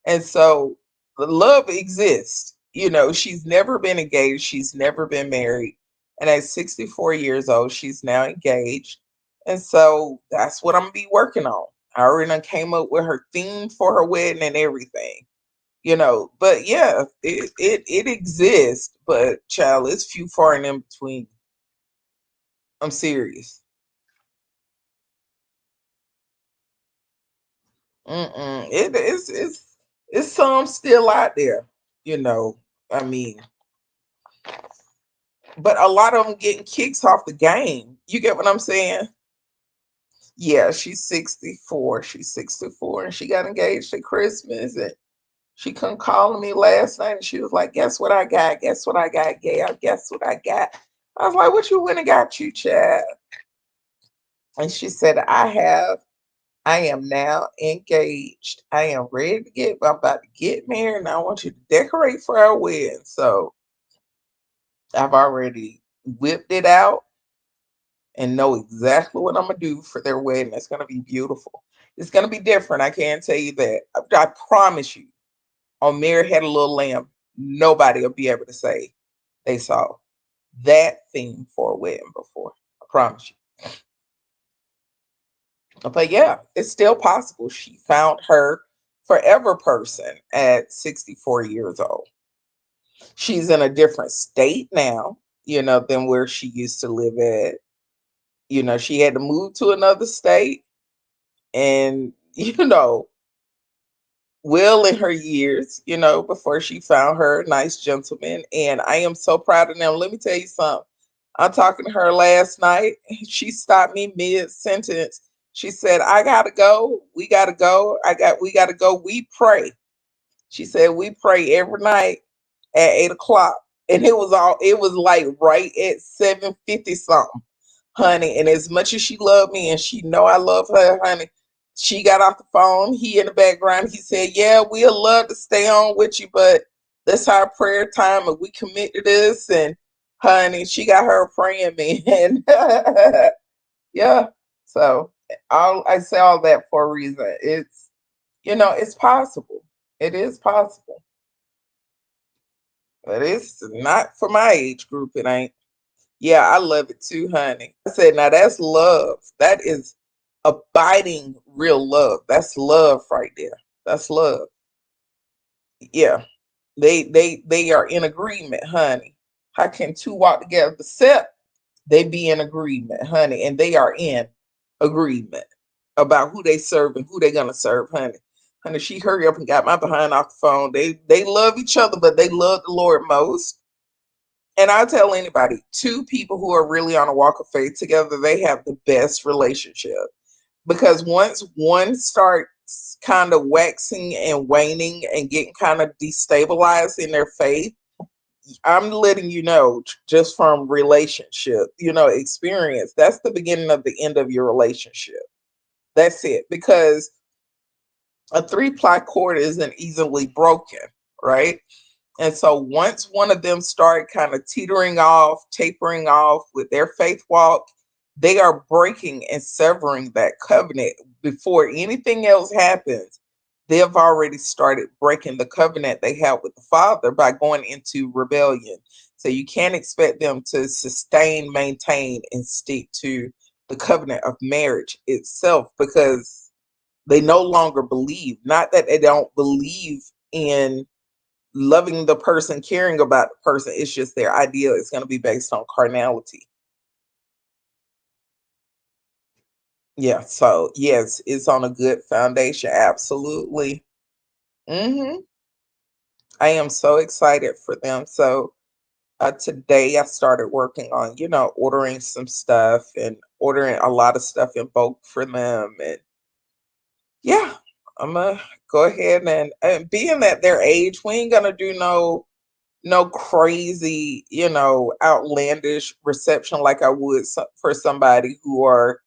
And so the love exists. She's never been engaged. She's never been married. And at 64 years old, she's now engaged. And so that's what I'm gonna be working on. I already done came up with her theme for her wedding and everything. But yeah, it exists, but child, it's few far and in between. I'm serious. Mm-mm. It's some still out there, you know. I mean, but a lot of them getting kicks off the game. You get what I'm saying? Yeah, she's 64. She's 64, and she got engaged at Christmas, and she come calling me last night, and she was like, "Guess what I got? Guess what I got, Gail? Guess what I got?" I was like, "What you went and got you, Chad?" And she said, I am now engaged. I am ready to I'm about to get married, and I want you to decorate for our wedding." So I've already whipped it out and know exactly what I'm gonna do for their wedding. It's gonna be beautiful. It's gonna be different. I can't tell you that. I promise you. On Mary Had a Little Lamb, nobody will be able to say they saw that theme for a wedding before. I promise you. But yeah, it's still possible. She found her forever person at 64 years old. She's in a different state now, than where she used to live at. She had to move to another state, and, well in her years, before she found her nice gentleman. And I am so proud of them. Let me tell you something. I'm talking to her last night. She stopped me mid sentence. She said, "I gotta go. We gotta go. We gotta go. We pray." She said, "We pray every night at 8 o'clock." And it was like right at 7:50 something, honey. And as much as she loved me and she know I love her, honey, she got off the phone. He in the background, he said, "Yeah, we'd love to stay on with you, but that's our prayer time and we commit to this." And honey, she got her praying me. And yeah. So I say all that for a reason. It's possible. It is possible. But it's not for my age group. It ain't. Yeah, I love it too, honey. I said, now that's love. That is abiding real love. That's love right there. That's love. Yeah. They are in agreement, honey. How can two walk together except they be in agreement, honey? And they are in agreement about who they serve and who they gonna serve, honey. Honey, she hurry up and got my behind off the phone. They love each other, but they love the Lord most. And I tell anybody, two people who are really on a walk of faith together, they have the best relationship. Because once one starts kind of waxing and waning and getting kind of destabilized in their faith, I'm letting you know just from relationship, experience, that's the beginning of the end of your relationship. That's it. Because a three-ply cord isn't easily broken, right? And so once one of them start kind of teetering off, tapering off with their faith walk, they are breaking and severing that covenant before anything else happens. They've already started breaking the covenant they had with the Father by going into rebellion. So you can't expect them to sustain, maintain, and stick to the covenant of marriage itself because they no longer believe. Not that they don't believe in loving the person, caring about the person. It's just their idea is going to be based on carnality. Yeah. So yes, it's on a good foundation. Absolutely. hmm I am so excited for them. So today I started working on, ordering some stuff and ordering a lot of stuff in bulk for them. And yeah, I'm gonna go ahead and being at their age, we ain't gonna do no crazy, outlandish reception like I would for somebody who are,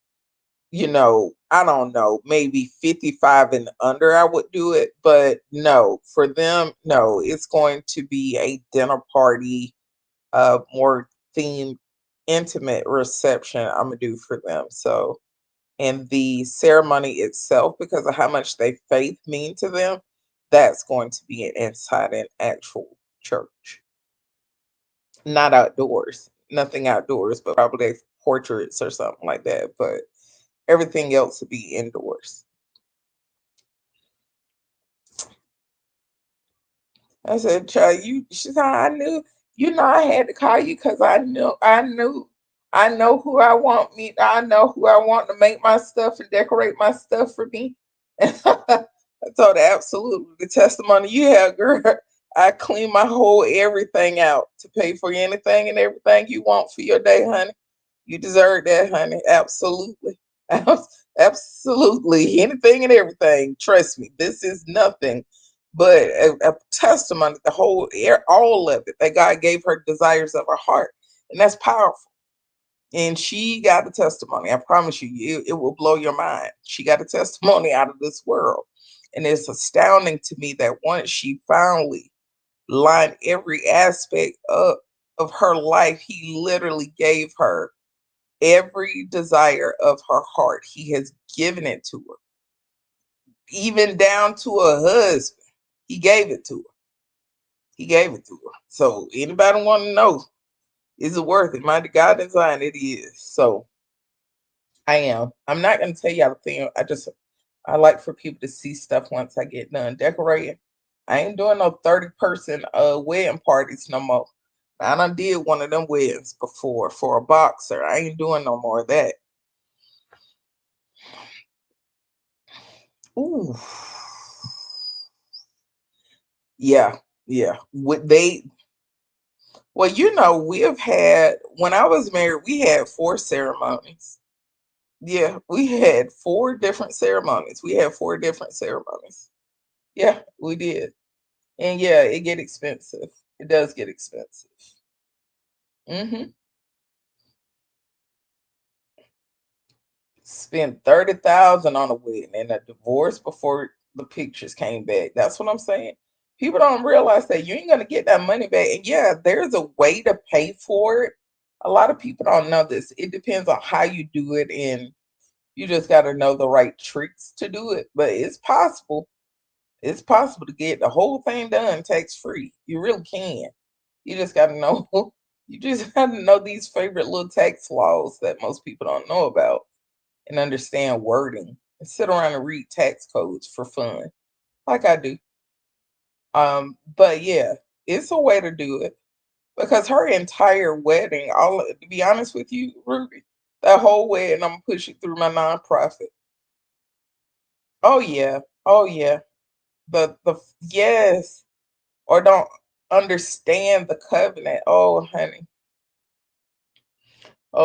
I don't know, maybe 55 and under, I would do it. But no, for them, no, it's going to be a dinner party, more themed, intimate reception I'm going to do for them. So, and the ceremony itself, because of how much they faith mean to them, that's going to be an inside an actual church. Not outdoors. Nothing outdoors, but probably portraits or something like that. But everything else would be indoors. I said, "Child, she said, I knew, I had to call you because I know who I want me. I know who I want to make my stuff and decorate my stuff for me." And I told her, absolutely, the testimony you have, girl. I clean my whole everything out to pay for anything and everything you want for your day, honey. You deserve that, honey. Absolutely. Absolutely. Anything and everything. Trust me, this is nothing but a testimony, all of it, that God gave her desires of her heart. And that's powerful. And she got a testimony. I promise you, it will blow your mind. She got a testimony out of this world. And it's astounding to me that once she finally lined every aspect of her life, he literally gave her every desire of her heart. He has given it to her, even down to her husband. He gave it to her. He gave it to her. So anybody want to know, is it worth it? Mighty God designed it is. So I am. I'm not gonna tell y'all the thing. I like for people to see stuff once I get done decorating. I ain't doing no 30-person wedding parties no more. I done did one of them weddings before for a boxer. I ain't doing no more of that. Ooh. Yeah, yeah. Would they Well, we've had when I was married, we had four ceremonies. Yeah, we had four different ceremonies. We had four different ceremonies. Yeah, we did. And yeah, it get expensive. It does get expensive. hmm Spent 30,000 on a wedding and a divorce before the pictures came back. That's what I'm saying. People don't realize that you ain't gonna get that money back. And yeah, there's a way to pay for it. A lot of people don't know this. It depends on how you do it, and you just got to know the right tricks to do it. But it's possible. It's possible to get the whole thing done tax free. You really can. You just got to know. You just got to know these favorite little tax laws that most people don't know about and understand wording and sit around and read tax codes for fun, like I do. But yeah, it's a way to do it because her entire wedding, all to be honest with you, Ruby, that whole wedding, I'm gonna push it through my nonprofit. Oh yeah, oh yeah. The yes, or don't understand the covenant. Oh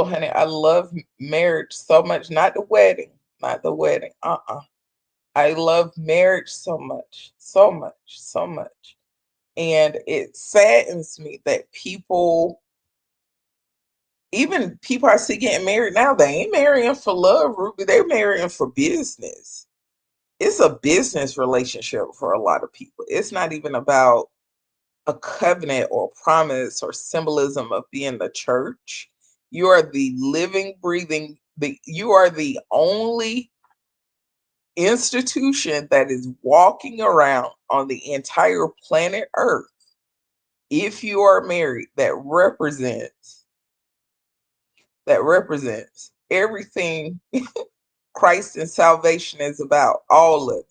honey, I love marriage so much. Not the wedding, not the wedding. I love marriage so much, so much, so much. And it saddens me that people, even people I see getting married now, they ain't marrying for love, Ruby. They're marrying for business. It's a business relationship for a lot of people. It's not even about a covenant or promise or symbolism of being the church. You are the living, breathing, you are the only institution that is walking around on the entire planet Earth, if you are married, that represents everything Christ and salvation is about, all of it.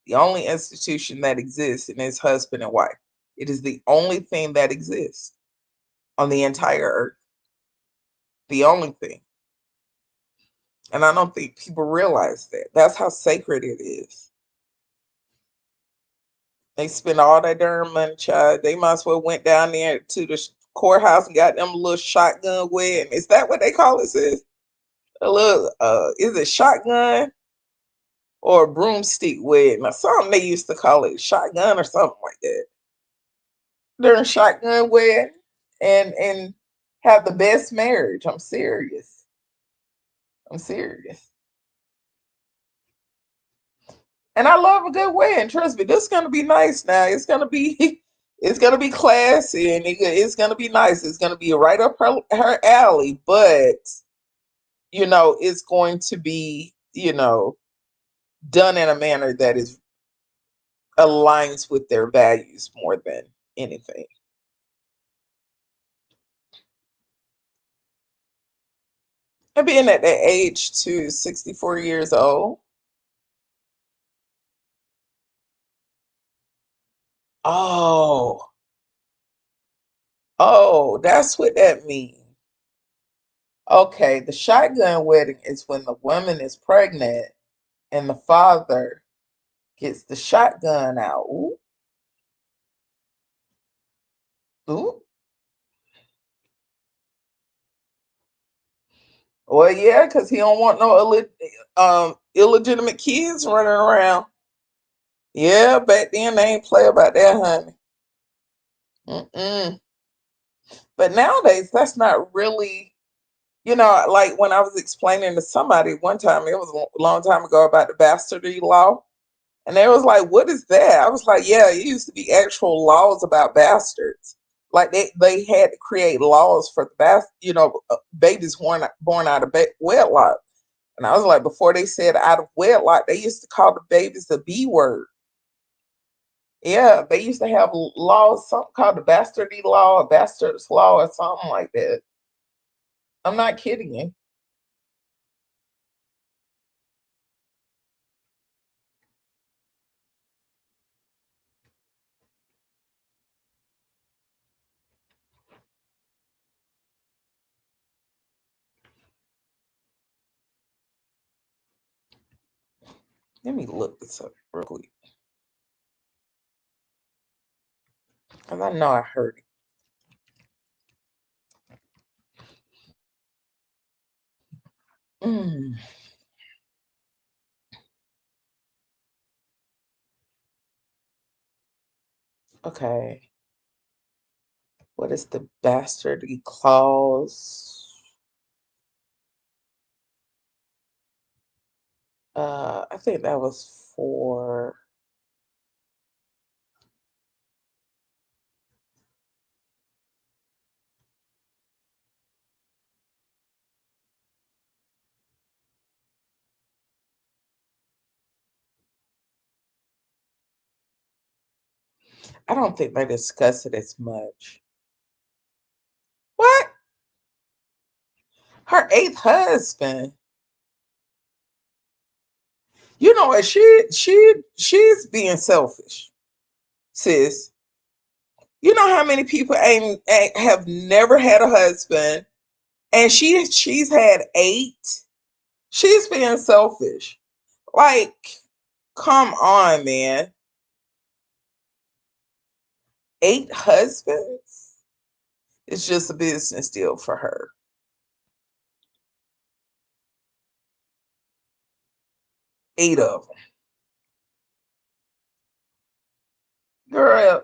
The only institution that exists and is husband and wife. It is the only thing that exists on the entire earth. The only thing. And I don't think people realize that. That's how sacred it is. They spend all that darn money, child. They might as well went down there to the courthouse and got them a little shotgun wedding. Is that what they call it, sis? A little, is it shotgun or a broomstick wedding? Or something they used to call it shotgun or something like that. During shotgun wedding and have the best marriage. I'm serious. I'm serious. And I love a good wedding. Trust me, this is gonna be nice now. It's gonna be it's gonna be classy and it's gonna be nice. It's gonna be right up her alley, but it's going to be, done in a manner that is aligns with their values more than anything. And being at that age too, 64 years old. Oh, oh, that's what that means. Okay, the shotgun wedding is when the woman is pregnant and the father gets the shotgun out. Ooh, ooh. Well, yeah, because he don't want no illegitimate kids running around. Yeah, back then they ain't play about that, honey. Mm-mm. But nowadays, that's not really, like when I was explaining to somebody one time, it was a long time ago about the bastardy law. And they was like, "What is that?" I was like, "Yeah, it used to be actual laws about bastards. Like they had to create laws for the babies born out of wedlock." And I was like, before they said out of wedlock, they used to call the babies the B word. Yeah, they used to have laws, something called the bastardy law, or bastards law, or something like that. I'm not kidding you. Let me look this up real quick, because I know I heard it. Mm, okay. What is the bastardy clause? I think that was for. I don't think they discuss it as much. Her eighth husband. You know what? She's being selfish, sis. You know how many people ain't have never had a husband, and she's had eight. She's being selfish. Like, come on, man. Eight husbands? It's just a business deal for her. Eight of them. Girl,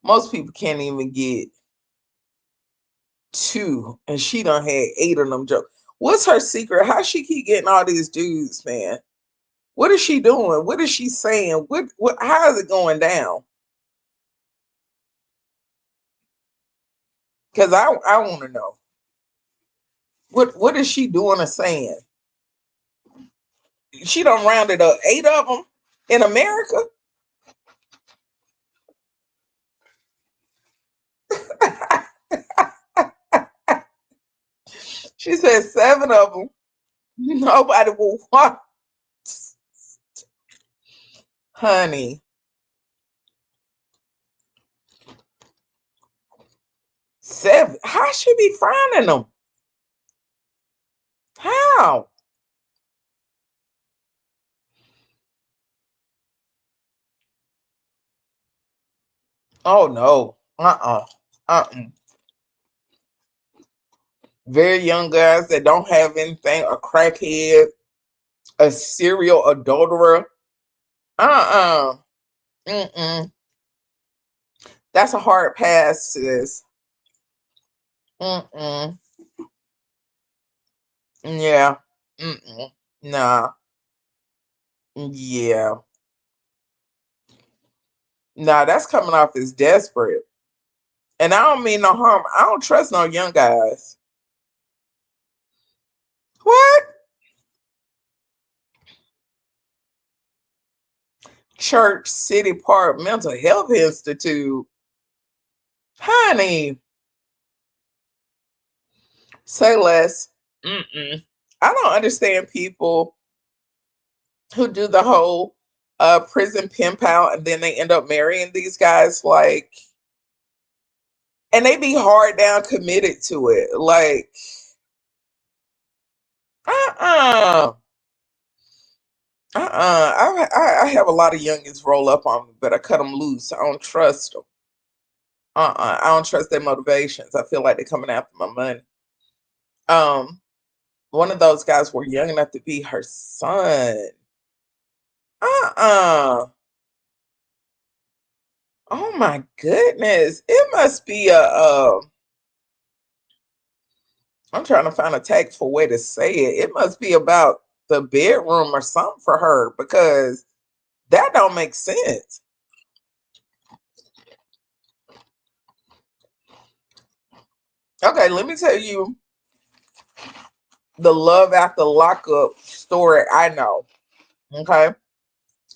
most people can't even get two, and she done had eight of them jokes. What's her secret? How she keep getting all these dudes, man? What is she doing? What is she saying? What how is it going down? Because I want to know. What is she doing or saying? She done rounded up eight of them in America. She said seven of them. Nobody will want. Honey, seven. How she be finding them? How? Oh no. Uh-uh. Very young guys that don't have anything, a crackhead, a serial adulterer. Uh-uh. Mm-mm. That's a hard pass, sis. Mm-mm. Yeah. Mm-mm. Nah. Yeah. Nah, that's coming off as desperate. And I don't mean no harm. I don't trust no young guys. What? Church City Park Mental Health Institute. Honey, say less. Mm-mm. I don't understand people who do the whole prison pimp out and then they end up marrying these guys, like, and they be hard down committed to it. Like, uh-uh. I have a lot of youngins roll up on me, but I cut them loose. I don't trust them. I don't trust their motivations. I feel like they're coming after my money. Um, one of those guys were young enough to be her son. Uh-uh. Oh my goodness. It must be I'm trying to find a tactful way to say it. It must be about the bedroom or something for her because that don't make sense. Okay, let me tell you the love after lockup story I know. Okay.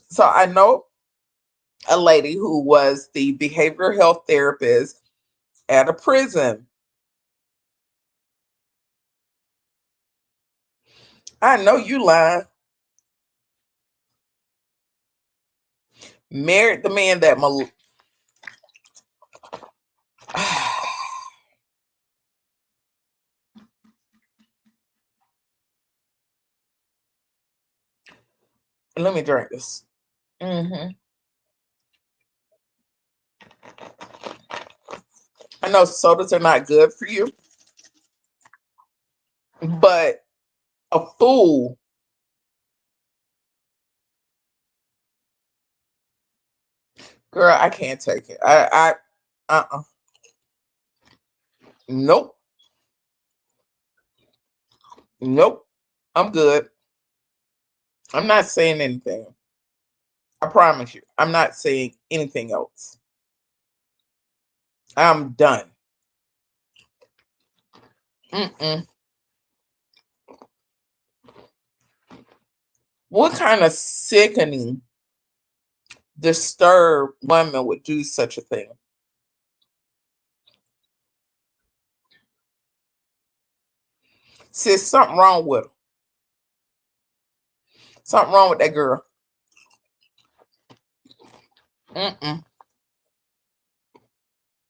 So I know a lady who was the behavioral health therapist at a prison. I know you lying. Married the man that let me drink this. Hmm. I know sodas are not good for you, but a fool, girl, I can't take it. Uh-uh. Nope. Nope. I'm good. I'm not saying anything. I promise you. I'm not saying anything else. I'm done. Mm-mm. What kind of sickening, disturbed woman would do such a thing? Sis, something wrong with her. Something wrong with that girl. Mm-mm.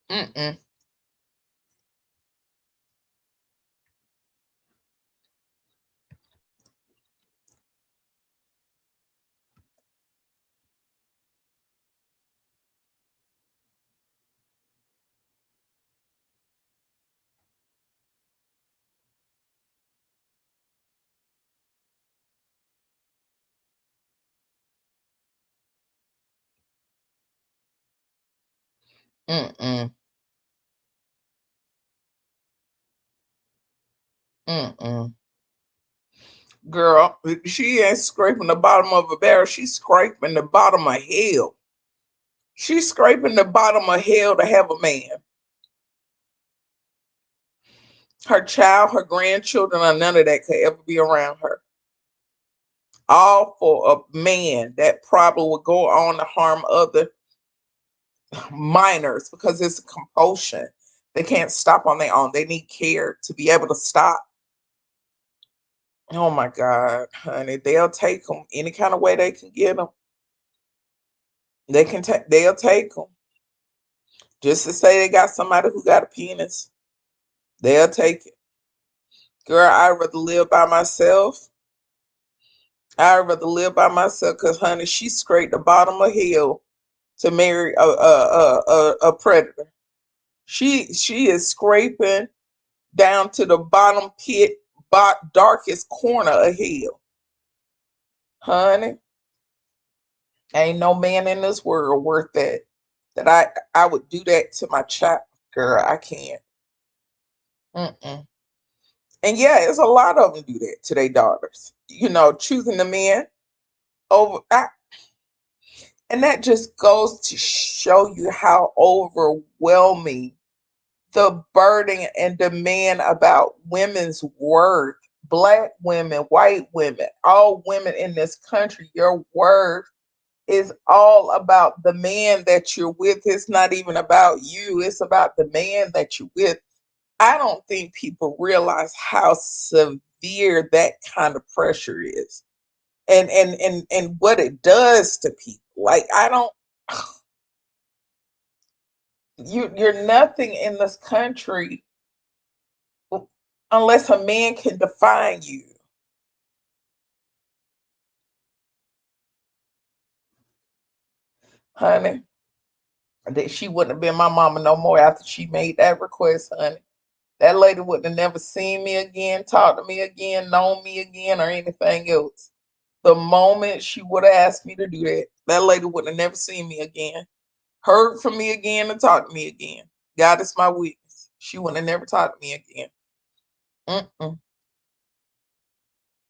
Mm-mm. Mm-mm. Mm-mm. Girl, she ain't scraping the bottom of a barrel. She's scraping the bottom of hell. She's scraping the bottom of hell to have a man. Her child, her grandchildren, or none of that could ever be around her. All for a man that probably would go on to harm other minors because it's a compulsion. They can't stop on their own. They need care to be able to stop. Oh my God, honey, they'll take them any kind of way they can get them. They can take. They'll take them just to say they got somebody who got a penis. They'll take it. Girl, I'd rather live by myself. I'd rather live by myself because, honey, she scraped the bottom of hell to marry a predator. She is scraping down to the bottom pit, darkest corner of hell, honey. Ain't no man in this world worth that. That I would do that to my child, girl. I can't. Mm-mm. And yeah, it's a lot of them do that to their daughters. Choosing the men over. And that just goes to show you how overwhelming the burden and demand about women's worth. Black women, white women, all women in this country, your worth is all about the man that you're with. It's not even about you, it's about the man that you're with. I don't think people realize how severe that kind of pressure is and what it does to people. Like, I don't you're nothing in this country unless a man can define you, honey. That she wouldn't have been my mama no more after she made that request, honey. That lady wouldn't have never seen me again, talked to me again, known me again, or anything else. The moment she would have asked me to do that, that lady would have never seen me again, heard from me again, and talked to me again. God is my witness. She would have never talked to me again. Mm-mm.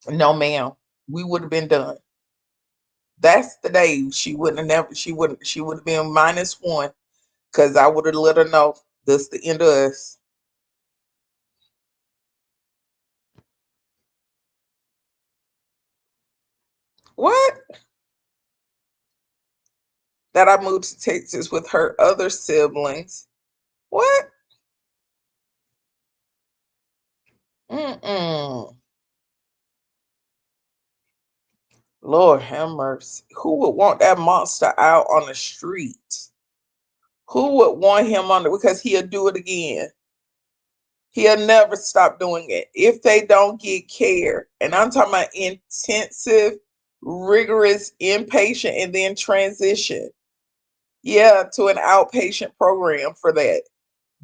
No, ma'am. We would have been done. That's the day she wouldn't have never. She would have been -1 because I would have let her know this the end of us. What? That I moved to Texas with her other siblings. What? Mm-mm. Lord have mercy. Who would want that monster out on the street? Who would want him on the because he'll do it again. He'll never stop doing it. If they don't get care, and I'm talking about intensive, rigorous, inpatient, and then transition. Yeah, to an outpatient program for that.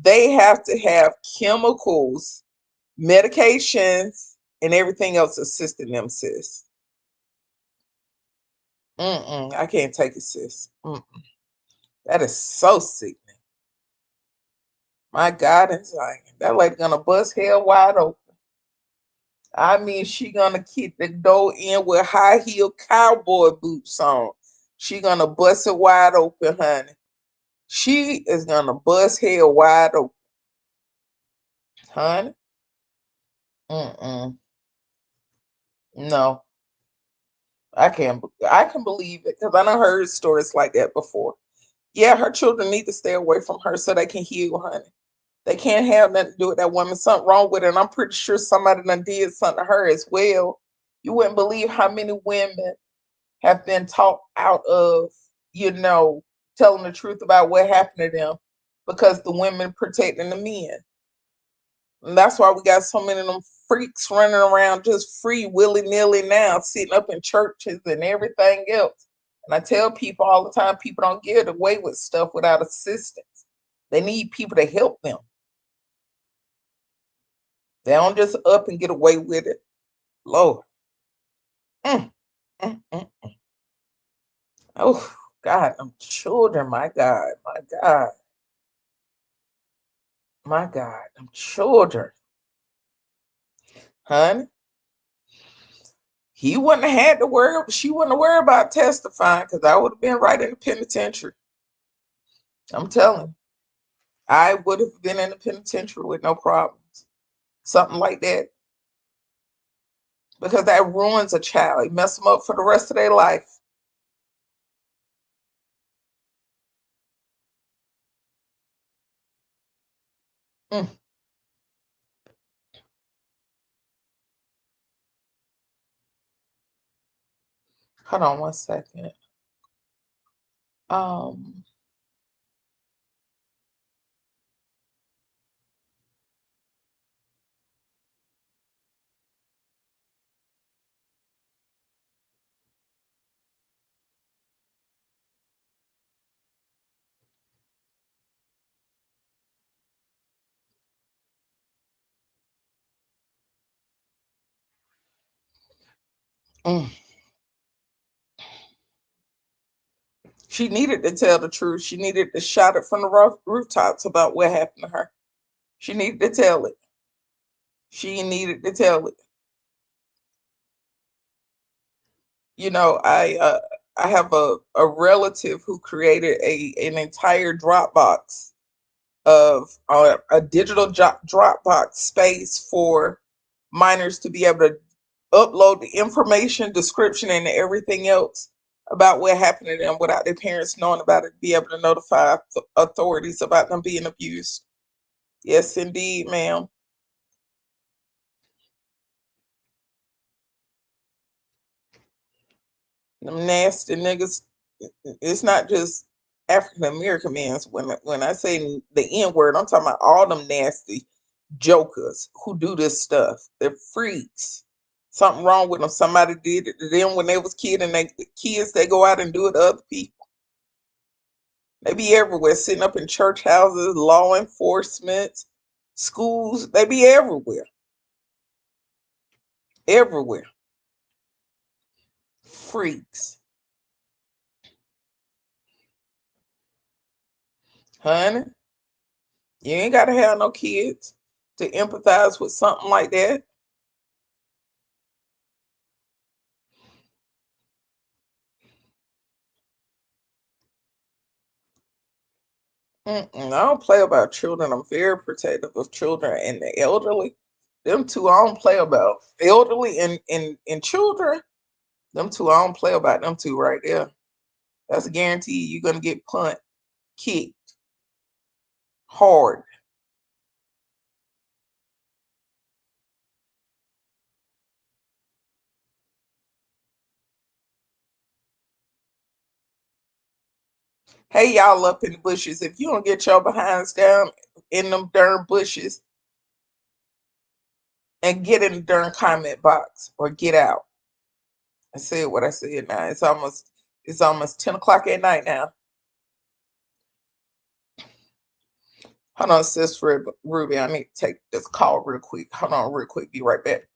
They have to have chemicals, medications, and everything else assisting them, sis. Mm-mm, I can't take it, sis. That is so sickening. My God, and Zion. That lady gonna bust hell wide open. I mean, she gonna keep the door in with high heel cowboy boots on. She gonna bust it wide open, honey. She is gonna bust hell wide open, honey. Mm-mm. No, I can't. I can believe it because I done heard stories like that before. Yeah, her children need to stay away from her so they can heal, honey. They can't have nothing to do with that woman. Something wrong with her. And I'm pretty sure somebody done did something to her as well. You wouldn't believe how many women have been talked out of, you know, telling the truth about what happened to them because the women protecting the men. And that's why we got so many of them freaks running around just free willy nilly now, sitting up in churches and everything else. And I tell people all the time, people don't get away with stuff without assistance. They need people to help them. They don't just up and get away with it. Lord. Mm, mm. Oh, God, them children, my God, my God, my God, them children. Honey, he wouldn't have had to worry, she wouldn't have worried about testifying because I would have been right in the penitentiary. I'm telling you, I would have been in the penitentiary with no problems. Something like that. Because that ruins a child. It messes them up for the rest of their life. Mm. Hold on one second. Um, mm. She needed to tell the truth. She needed to shout it from the rooftops about what happened to her. She needed to tell it. She needed to tell it. You know, I have a relative who created an entire Dropbox of a digital Dropbox space for minors to be able to upload the information, description, and everything else about what happened to them without their parents knowing about it, be able to notify authorities about them being abused. Yes, indeed, ma'am. Them nasty niggas. It's not just African American men. When I say the N word, I'm talking about all them nasty jokers who do this stuff. They're freaks. Something wrong with them. Somebody did it to them when they was kids, and they go out and do it to other people. They be everywhere, sitting up in church houses, law enforcement, schools. They be everywhere, everywhere. Freaks, honey. You ain't gotta have no kids to empathize with something like that. I don't play about children. I'm very protective of children and the elderly. Them two I don't play about. Elderly and children, them two I don't play about them two right there. That's a guarantee you're gonna get punt, kicked hard. Hey, y'all up in the bushes. If you don't get your behinds down in them darn bushes and get in the darn comment box or get out. I said what I said now. It's almost 10 o'clock at night now. Hold on, sis Ruby. I need to take this call real quick. Hold on real quick. Be right back.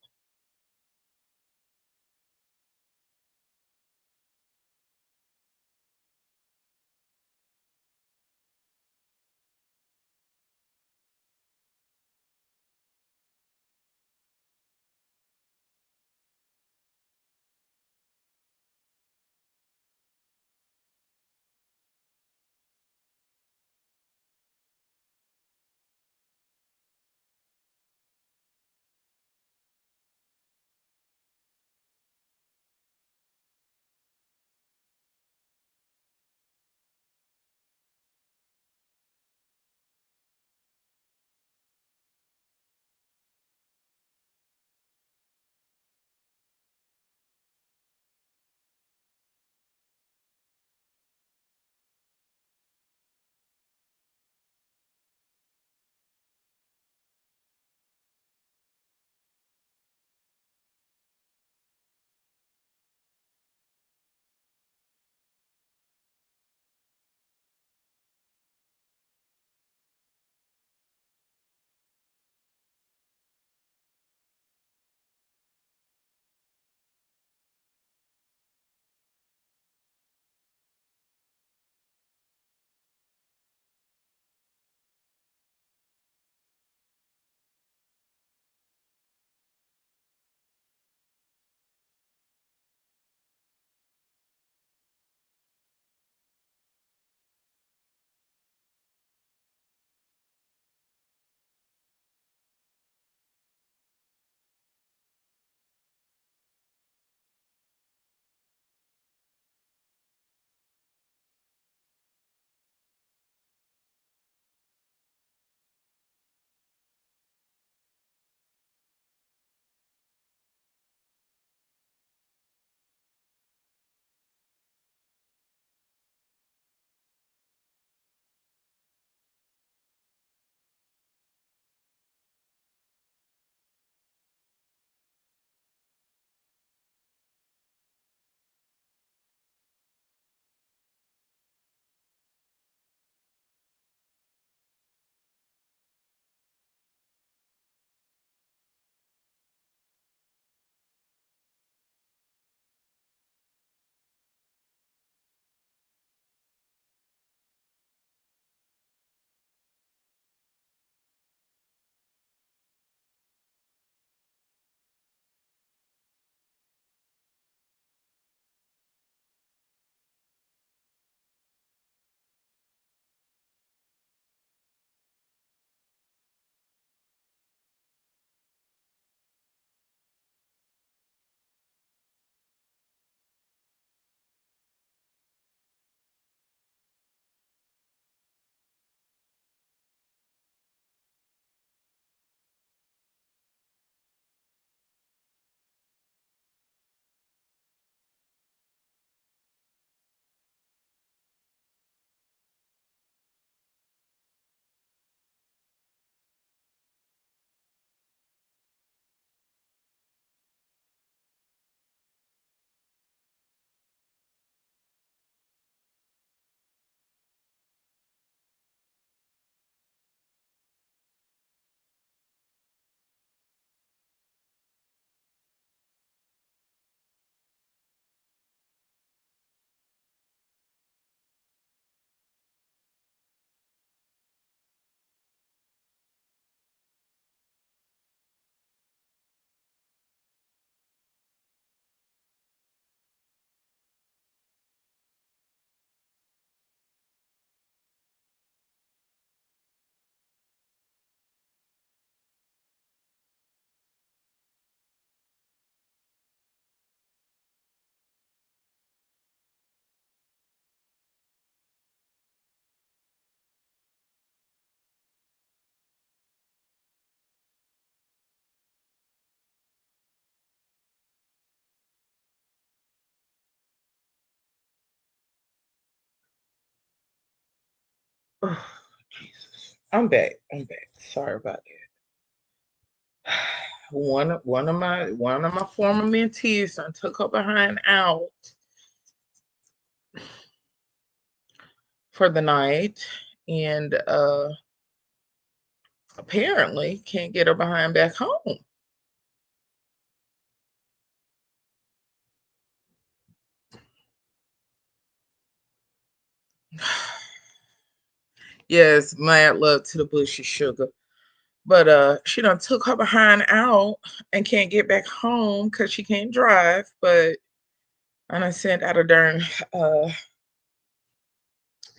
Oh, Jesus. I'm back. I'm back. Sorry about that. One of my former mentees done took her behind out for the night and apparently can't get her behind back home. Yes, mad love to the bushy sugar. But she done took her behind out and can't get back home because she can't drive. But I done sent out a darn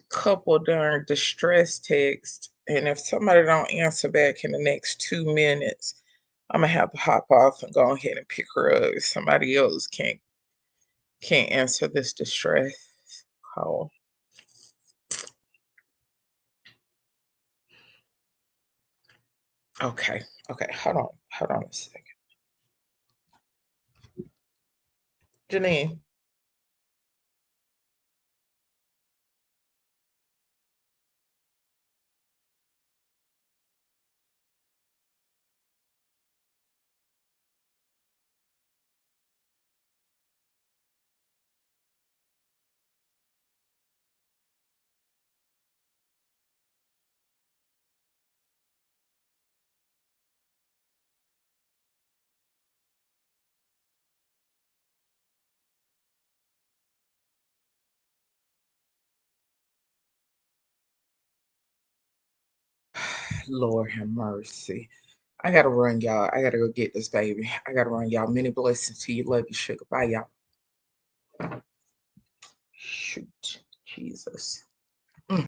couple darn distress text. And if somebody don't answer back in the next 2 minutes, I'm gonna have to hop off and go ahead and pick her up if somebody else can't answer this distress call. Okay, okay, hold on a second. Janine, Lord have mercy. I gotta run, y'all. I gotta go get this baby. I gotta run, y'all. Many blessings to you. Love you, sugar. Bye, y'all. Shoot, Jesus.